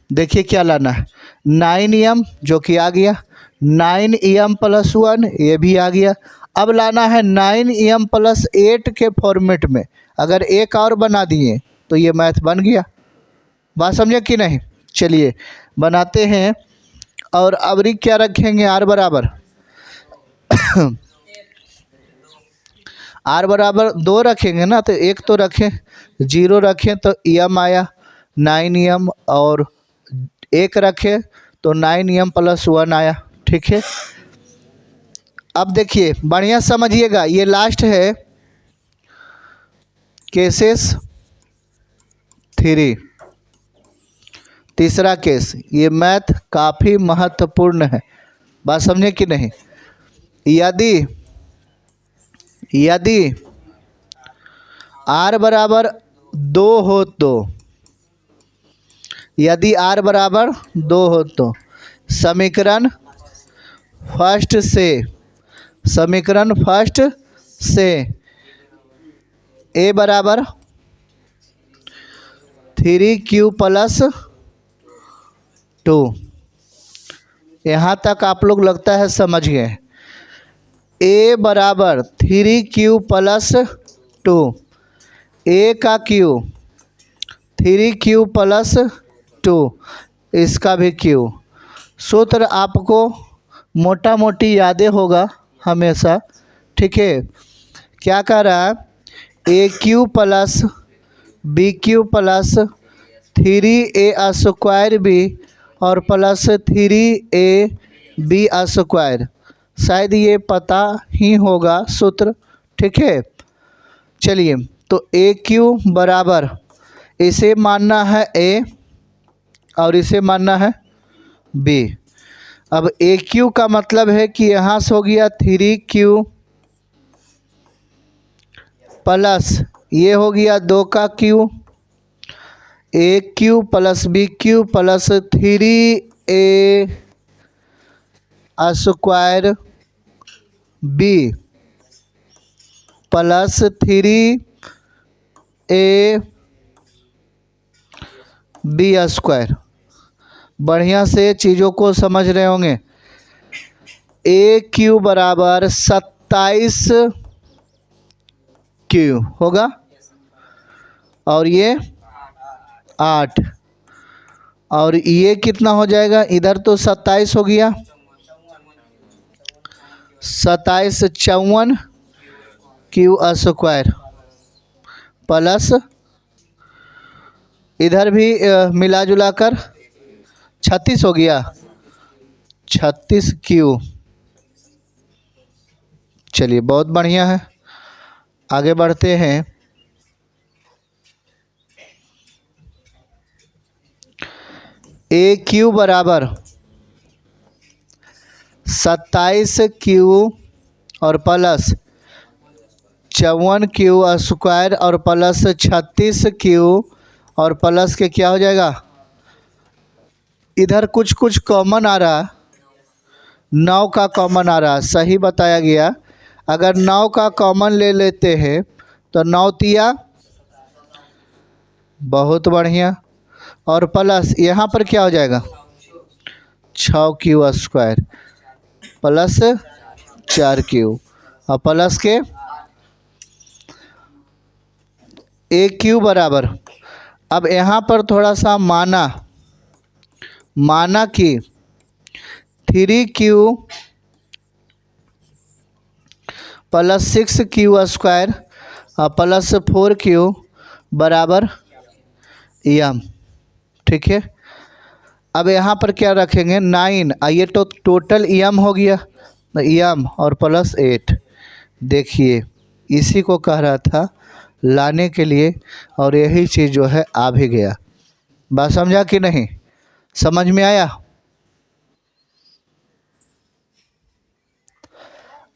देखिए क्या लाना है 9m जो कि आ गया, 9m प्लस 1 ये भी आ गया। अब लाना है 9m प्लस 8 के फॉर्मेट में। अगर एक और बना दिए तो ये मैथ बन गया। बात समझे कि नहीं? चलिए बनाते हैं। और अबरी क्या रखेंगे आर बराबर आर बराबर 2 रखेंगे ना, तो एक तो रखें 0 रखें तो एम आया 9m, और एक रखें तो 9m प्लस 1 आया। ठीक है, अब देखिए बढ़िया समझिएगा, ये लास्ट है केसेस 3, तीसरा केस। ये मैथ काफ़ी महत्वपूर्ण है। बात समझे कि नहीं? यदि r बराबर 2 हो तो, यदि r बराबर 2 हो तो समीकरण फर्स्ट से a बराबर 3q प्लस 2, यहाँ तक आप लोग लगता है समझ गए। a बराबर 3q प्लस 2, a का q 3q प्लस 2, इसका भी q। सूत्र आपको मोटा मोटी यादें होगा हमेशा। ठीक है, क्या कह रहा है A Q plus B Q plus 3a square B और प्लस 3ab स्क्वायर। शायद ये पता ही होगा सूत्र। ठीक है, चलिए तो ए क्यू बराबर, इसे मानना है ए और इसे मानना है बी। अब ए क्यू का मतलब है कि यहाँ से हो गया 3q प्लस ये हो गया 2 का q, A Q plus B Q plus 3a square B plus 3ab square. बढ़िया से चीज़ों को समझ रहे होंगे। ए क्यू बराबर 27 क्यू होगा और ये 8, और ये कितना हो जाएगा, इधर तो 27 हो गया, 27 54 क्यू स्क्वायर प्लस इधर भी मिला जुला कर 36 हो गया, 36Q। चलिए बहुत बढ़िया है, आगे बढ़ते हैं। AQ बराबर 27Q और प्लस 54Q स्क्वायर और प्लस 36Q और प्लस के क्या हो जाएगा, इधर कुछ कुछ कॉमन आ रहा, 9 का कॉमन आ रहा, सही बताया गया। अगर 9 का कॉमन ले लेते हैं तो 9 तिया, बहुत बढ़िया, और प्लस यहाँ पर क्या हो जाएगा 6Q स्क्वायर प्लस 4Q और प्लस के AQ बराबर, अब यहाँ पर थोड़ा सा माना कि 3Q प्लस 6Q स्क्वायर और प्लस 4Q बराबर M। ठीक है, अब यहाँ पर क्या रखेंगे 9, ये तो टोटल M हो गया, M और प्लस 8। देखिए इसी को कह रहा था लाने के लिए, और यही चीज़ जो है आ भी गया। बात समझा कि नहीं, समझ में आया?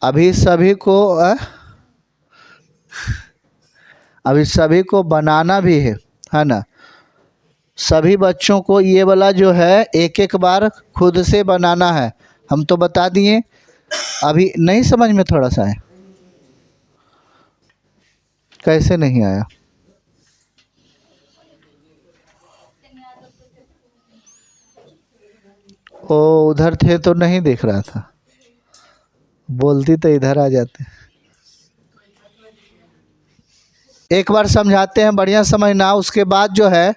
अभी सभी को बनाना भी है ना। सभी बच्चों को ये वाला जो है एक एक बार खुद से बनाना है। हम तो बता दिए, अभी नहीं समझ में थोड़ा सा है, कैसे नहीं आया? ओ उधर थे तो नहीं देख रहा था, बोलती तो इधर आ जाते। एक बार समझाते हैं, बढ़िया समझना, उसके बाद जो है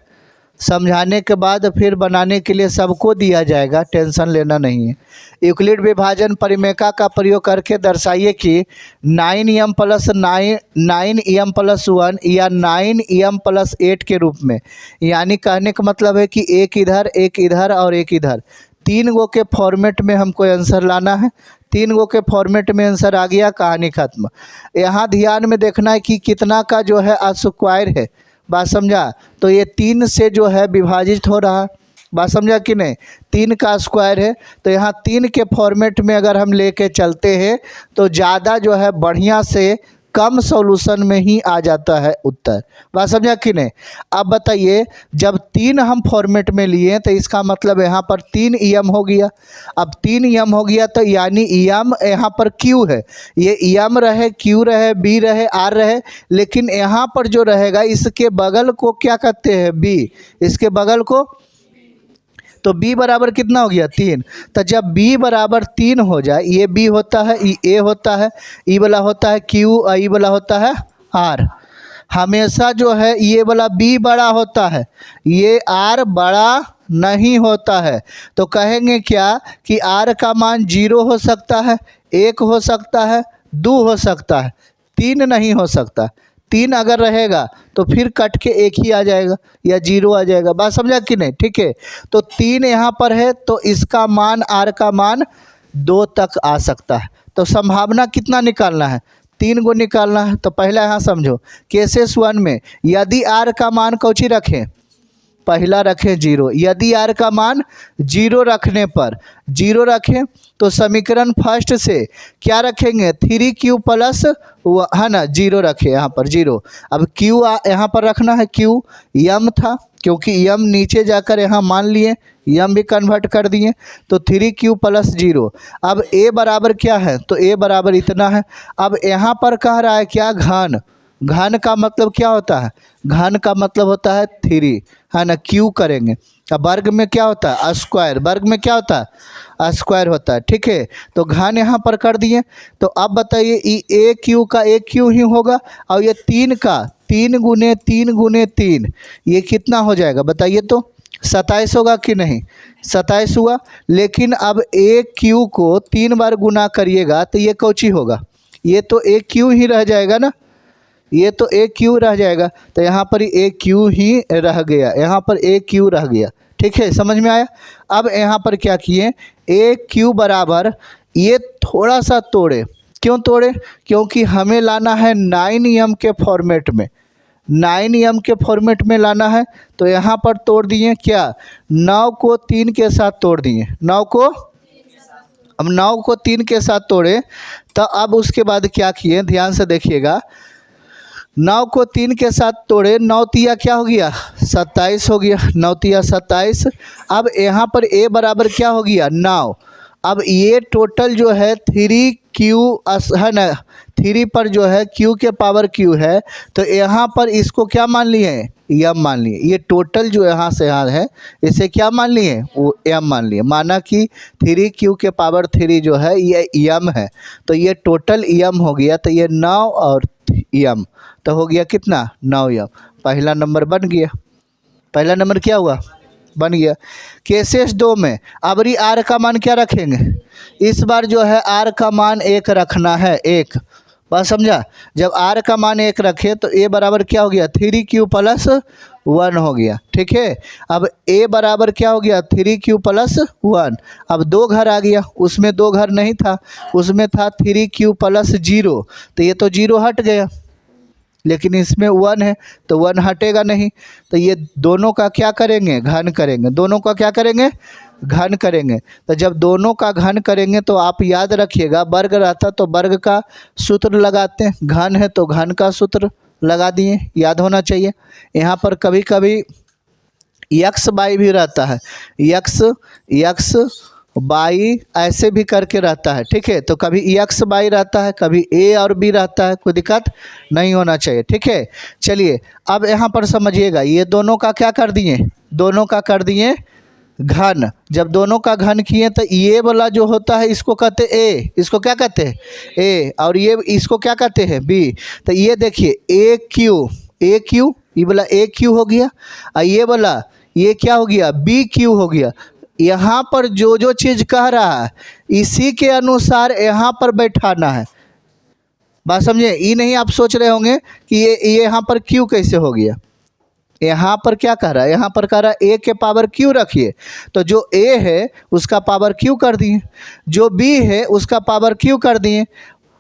समझाने के बाद फिर बनाने के लिए सबको दिया जाएगा, टेंशन लेना नहीं है। यूक्लिड विभाजन परिमेका का प्रयोग करके दर्शाइए कि 9M प्लस 9M प्लस 1 या 9M प्लस 8 के रूप में, यानी कहने का मतलब है कि एक इधर और एक इधर, 3 गो के फॉर्मेट में हमको आंसर लाना है। 3 गो के फॉर्मेट में आंसर आ गया, कहानी खत्म। यहाँ ध्यान में देखना है कि कितना का जो है स्क्वायर है, बात समझा? तो ये 3 से जो है विभाजित हो रहा, बात समझा कि नहीं? 3 का स्क्वायर है, तो यहाँ 3 के फॉर्मेट में अगर हम लेके चलते हैं तो ज़्यादा जो है बढ़िया से कम सॉल्यूशन में ही आ जाता है उत्तर, बात समझा कि नहीं? अब बताइए, जब 3 हम फॉर्मेट में लिए तो इसका मतलब यहाँ पर 3M हो गया। अब 3M हो गया तो यानी M यहाँ पर Q है, ये M रहे, Q रहे, B रहे, R रहे, लेकिन यहाँ पर जो रहेगा इसके बगल को क्या कहते हैं, B, इसके बगल को, तो B बराबर कितना हो गया 3। तो जब B बराबर 3 हो जाए, ये B होता है, ये A होता है, E वाला होता है Q और E वाला होता है R। हमेशा जो है ये वाला B बड़ा होता है, ये R बड़ा नहीं होता है। तो कहेंगे क्या कि R का मान 0 हो सकता है, 1 हो सकता है, 2 हो सकता है, 3 नहीं हो सकता। 3 अगर रहेगा तो फिर कट के 1 ही आ जाएगा या 0 आ जाएगा, बात समझा कि नहीं? ठीक है, तो 3 यहाँ पर है तो इसका मान, R का मान 2 तक आ सकता है। तो संभावना कितना निकालना है, 3 गो निकालना है। तो पहला यहाँ समझो, केसेस 1 में यदि R का मान कौची रखें, पहला रखें 0। यदि R का मान 0 रखने पर 0 रखें तो समीकरण फर्स्ट से क्या रखेंगे, 3Q प्लस है ना, 0 रखें यहाँ पर 0। अब Q यहाँ पर रखना है, Q M था, क्योंकि M नीचे जाकर यहाँ मान लिए, M भी कन्वर्ट कर दिए, तो 3Q प्लस 0। अब A बराबर क्या है, तो A बराबर इतना है। अब यहाँ पर कह रहा है क्या, घन। घन का मतलब क्या होता है, घन का मतलब होता है 3, है ना, Q करेंगे। अब वर्ग में क्या होता है, स्क्वायर, वर्ग में क्या होता है, स्क्वायर होता है। ठीक है, तो घन यहाँ पर कर दिए। तो अब बताइए, ये AQ का AQ ही होगा, और ये 3 का 3 गुने 3 गुने 3, ये कितना हो जाएगा बताइए तो, 27 होगा कि नहीं, 27 हुआ। लेकिन अब AQ को 3 बार गुना करिएगा तो ये कौची होगा, ये तो AQ ही रह जाएगा ना, ये तो ए क्यू रह जाएगा, तो यहाँ पर ए क्यू ही रह गया, यहाँ पर ए क्यू रह गया। ठीक है, समझ में आया। अब यहाँ पर क्या किए, ए क्यू बराबर ये थोड़ा सा तोड़े। क्यों तोड़े, क्योंकि हमें लाना है 9m के फॉर्मेट में, 9m के फॉर्मेट में लाना है। तो यहाँ पर तोड़ दिए क्या, 9 को 3 के साथ तोड़ दिए, 9 को, अब 9 को 3 के साथ तोड़े। तो अब उसके बाद क्या किए, ध्यान से देखिएगा, 9 को 3 के साथ तोड़े, 9 तिया क्या हो गया, 27 हो गया, 9 तिया 27। अब यहाँ पर ए बराबर क्या हो गया, 9। अब ये टोटल जो है 3q है ना, 3 पर जो है q के पावर q है, तो यहाँ पर इसको क्या मान लिए, m मान लिए। ये टोटल जो यहाँ से यहाँ है इसे क्या मान लिए, वो m मान लिए। माना कि 3q के पावर 3 जो है ये m है, तो ये टोटल m हो गया। तो ये 9 और m तो हो गया कितना, 9m। पहला नंबर बन गया, पहला नंबर क्या हुआ, बन गया। केसेस 2 में अबरी आर का मान क्या रखेंगे, इस बार जो है आर का मान 1 रखना है, 1। बात समझा। जब आर का मान 1 रखे तो ए बराबर क्या हो गया, 3q + 1 हो गया। ठीक है, अब ए बराबर क्या हो गया, 3q + 1। अब 2 घर आ गया, उसमें 2 घर नहीं था, उसमें था 3q + 0, तो ये तो 0 हट गया, लेकिन इसमें 1 है तो 1 हटेगा नहीं। तो ये दोनों का क्या करेंगे, घन करेंगे, दोनों का क्या करेंगे, घन करेंगे। तो जब दोनों का घन करेंगे तो आप याद रखिएगा, वर्ग रहता तो वर्ग का सूत्र लगाते हैं, घन है तो घन का सूत्र लगा दिए, याद होना चाहिए। यहाँ पर कभी कभी x बाई भी रहता है, x बाई ऐसे भी करके रहता है। ठीक है, तो कभी x बाई रहता है, कभी a और b रहता है, कोई दिक्कत नहीं होना चाहिए। ठीक है, चलिए अब यहाँ पर समझिएगा, ये दोनों का क्या कर दिए, दोनों का कर दिए घन। जब दोनों का घन किए तो ये वाला जो होता है इसको कहते a, इसको क्या कहते हैं a, और ये इसको क्या कहते हैं b। तो ये देखिए a क्यू, ये वाला a क्यू हो गया, और ये वाला ये क्या हो गया, b क्यू हो गया। यहाँ पर जो जो चीज़ कह रहा है इसी के अनुसार यहाँ पर बैठाना है। बात समझे, ये नहीं आप सोच रहे होंगे कि ये यहाँ पर क्यू कैसे हो गया। यहाँ पर क्या कह रहा है, यहाँ पर कह रहा है a के पावर q रखिए, तो जो a है उसका पावर q कर दिए, जो b है उसका पावर q कर दिए।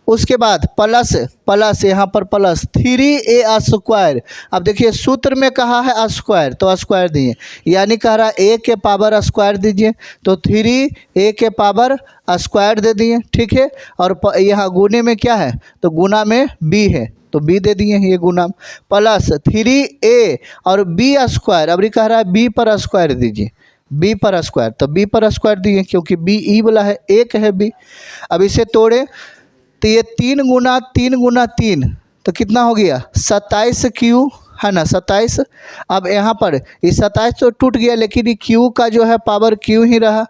उसके बाद प्लस यहाँ पर प्लस 3a²। अब देखिए सूत्र में कहा है स्क्वायर, तो स्क्वायर दिए, यानी कह रहा है a के पावर स्क्वायर दीजिए, तो 3a के पावर स्क्वायर दे दिए। ठीक है, और यहाँ गुने में क्या है, तो गुना में b है तो b दे दिए, ये गुना प्लस 3a और b²। अब ये कह रहा है b पर स्क्वायर दीजिए, b पर स्क्वायर, तो b पर स्क्वायर दिए क्योंकि b ई वाला है, 1 है b। अब इसे तोड़े तो ये 3 गुना 3 तो कितना हो गया, 27q है ना, 27। अब यहाँ पर ये 27 तो टूट गया, लेकिन ये q का जो है पावर q ही रहा,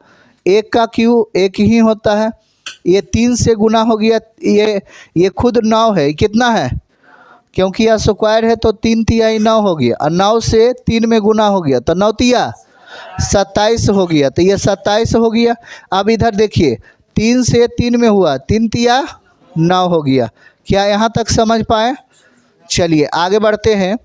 1 का q 1 ही होता है। ये 3 से गुना हो गया, ये खुद 9 है, कितना है, क्योंकि यह स्क्वायर है तो 3 तिया 9 हो गया, और 9 से 3 में गुना हो गया तो 9 तिया 27 हो गया, तो ये 27 हो गया। अब इधर देखिए 3 से 3 में हुआ, 3 तिया 9 हो गया। क्या यहाँ तक समझ पाए, चलिए आगे बढ़ते हैं।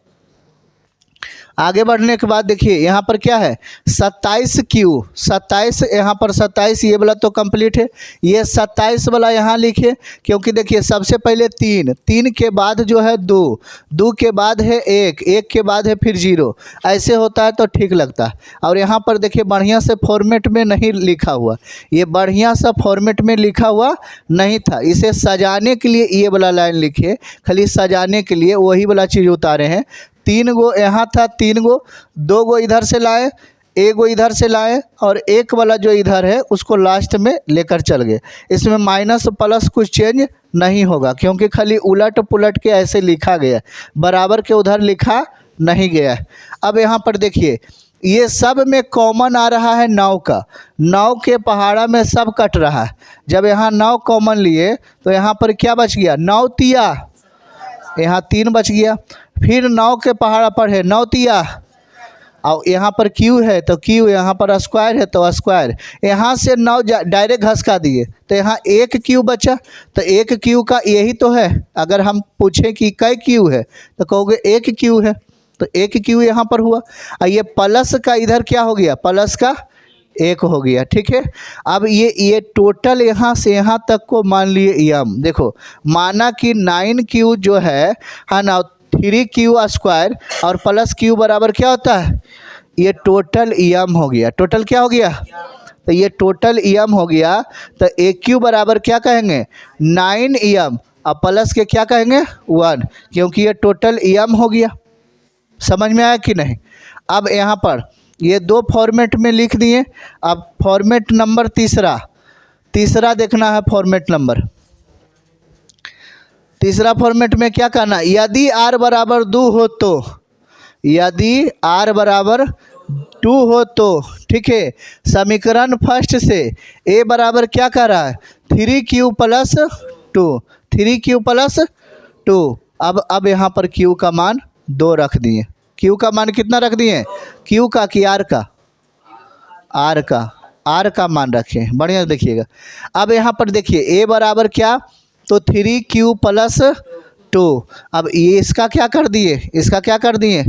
आगे बढ़ने के बाद देखिए यहाँ पर क्या है, 27q, 27 यहाँ पर 27, ये वाला तो कंप्लीट है, ये 27 वाला यहाँ लिखे, क्योंकि देखिए सबसे पहले 3 के बाद जो है 2 के बाद है 1 के बाद है फिर 0, ऐसे होता है तो ठीक लगता है। और यहाँ पर देखिए बढ़िया से फॉर्मेट में नहीं लिखा हुआ, ये बढ़िया सा फॉर्मेट में लिखा हुआ नहीं था, इसे सजाने के लिए ये वाला लाइन लिखे, खाली सजाने के लिए वही वाला चीज़ उतारे हैं। 3 गो यहाँ था, 3 गो, 2 गो इधर से लाए, 1 गो इधर से लाए, और 1 वाला जो इधर है उसको लास्ट में लेकर चल गए। इसमें माइनस प्लस कुछ चेंज नहीं होगा, क्योंकि खाली उलट पुलट के ऐसे लिखा गया, बराबर के उधर लिखा नहीं गया है। अब यहाँ पर देखिए ये सब में कॉमन आ रहा है 9 का, 9 के पहाड़ा में सब कट रहा है। जब यहाँ 9 कॉमन लिए तो यहाँ पर क्या बच गया, 9 तिया, यहाँ 3 बच गया, फिर 9 के पहाड़ा पर है 9 तिया और यहाँ पर क्यू है तो क्यू, यहाँ पर स्क्वायर है तो स्क्वायर। यहाँ से 9 डायरेक्ट घसका दिए तो यहाँ एक क्यू बचा, तो एक क्यू का यही तो है। अगर हम पूछें कि कै क्यू है तो कहोगे एक क्यू है, तो एक क्यू यहाँ पर हुआ। और ये प्लस का इधर क्या हो गया, प्लस का 1 हो गया, ठीक है। अब ये टोटल यहाँ से यहाँ तक को मान लिए यम। देखो माना कि 9Q जो है ना 3Q स्क्वायर और प्लस Q बराबर क्या होता है, ये टोटल यम हो गया। टोटल क्या हो गया, तो ये टोटल यम हो गया। तो AQ बराबर क्या कहेंगे 9M और प्लस के क्या कहेंगे 1, क्योंकि ये टोटल यम हो गया। समझ में आया कि नहीं। अब यहाँ पर ये 2 फॉर्मेट में लिख दिए। अब फॉर्मेट नंबर तीसरा देखना है। फॉर्मेट नंबर तीसरा फॉर्मेट में क्या करना, यदि r बराबर 2 हो तो, यदि r बराबर 2 हो तो, ठीक है। समीकरण फर्स्ट से a बराबर क्या कर रहा है 3Q प्लस 2, 3Q प्लस 2। अब यहाँ पर Q का मान 2 रख दिए। Q का मान कितना रख दिए, Q का कि R का, R का मान रखें, बढ़िया देखिएगा। अब यहाँ पर देखिए a बराबर क्या, तो 3Q प्लस 2। अब ये इसका क्या कर दिए, इसका क्या कर दिए,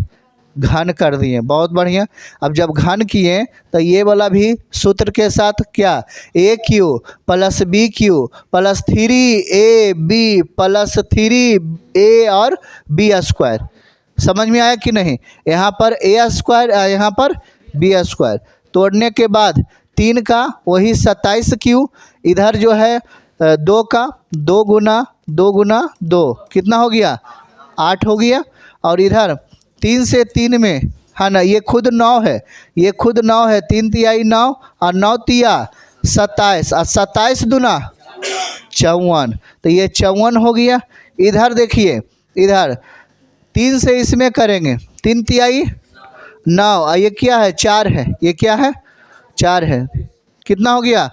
घन कर दिए, बहुत बढ़िया। अब जब घन किए तो ये वाला भी सूत्र के साथ क्या, AQ plus BQ plus 3AB plus 3A और B स्क्वायर। समझ में आया कि नहीं। यहाँ पर A स्क्वायर, यहाँ पर B स्क्वायर। तोड़ने के बाद 3 का वही 27Q, इधर जो है 2 का 2 गुना 2 कितना हो गया 8 हो गया। और इधर 3 से 3 में है ना, ये खुद 9 है, ये खुद 9 है, 3 तिहाई 9 और 9 तिया 27 और 27 दूना 54, तो ये 54 हो गया। इधर देखिए, इधर 3 से इसमें करेंगे, 3 तिहाई 9 और ये क्या है 4 है, ये क्या है 4 है, कितना हो गया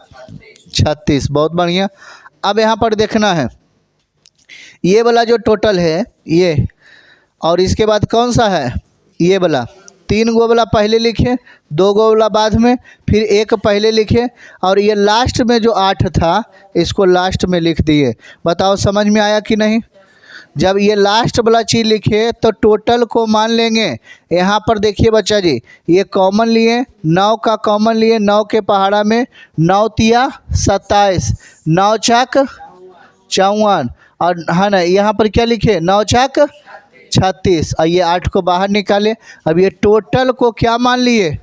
36, बहुत बढ़िया। अब यहाँ पर देखना है ये वाला जो टोटल है ये, और इसके बाद कौन सा है ये वाला, 3 गो वाला पहले लिखे, 2 गो वाला बाद में, फिर 1 पहले लिखे, और ये लास्ट में जो 8 था इसको लास्ट में लिख दिए। बताओ समझ में आया कि नहीं। जब ये लास्ट वाला चीज़ लिखे तो टोटल को मान लेंगे। यहाँ पर देखिए बच्चा जी, ये कॉमन लिए, 9 का कॉमन लिए, 9 के पहाड़ा में 9 तिया 27, 9 चाक 54, और है ना यहाँ पर क्या लिखे 9 चाक 36, और ये 8 को बाहर निकाले। अब ये टोटल को क्या मान लिए,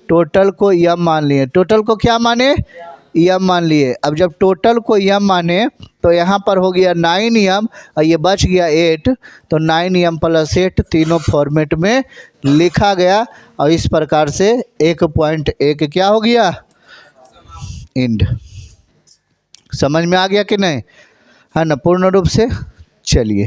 टोटल को यम मान लिए। टोटल को क्या माने, यम मान लिए। अब जब टोटल को यम माने तो यहाँ पर हो गया 9M और ये बच गया 8, तो 9M प्लस 8 तीनों फॉर्मेट में लिखा गया। और इस प्रकार से 1.1 क्या हो गया, इंड। समझ में आ गया कि नहीं, है ना, पूर्ण रूप से। चलिए।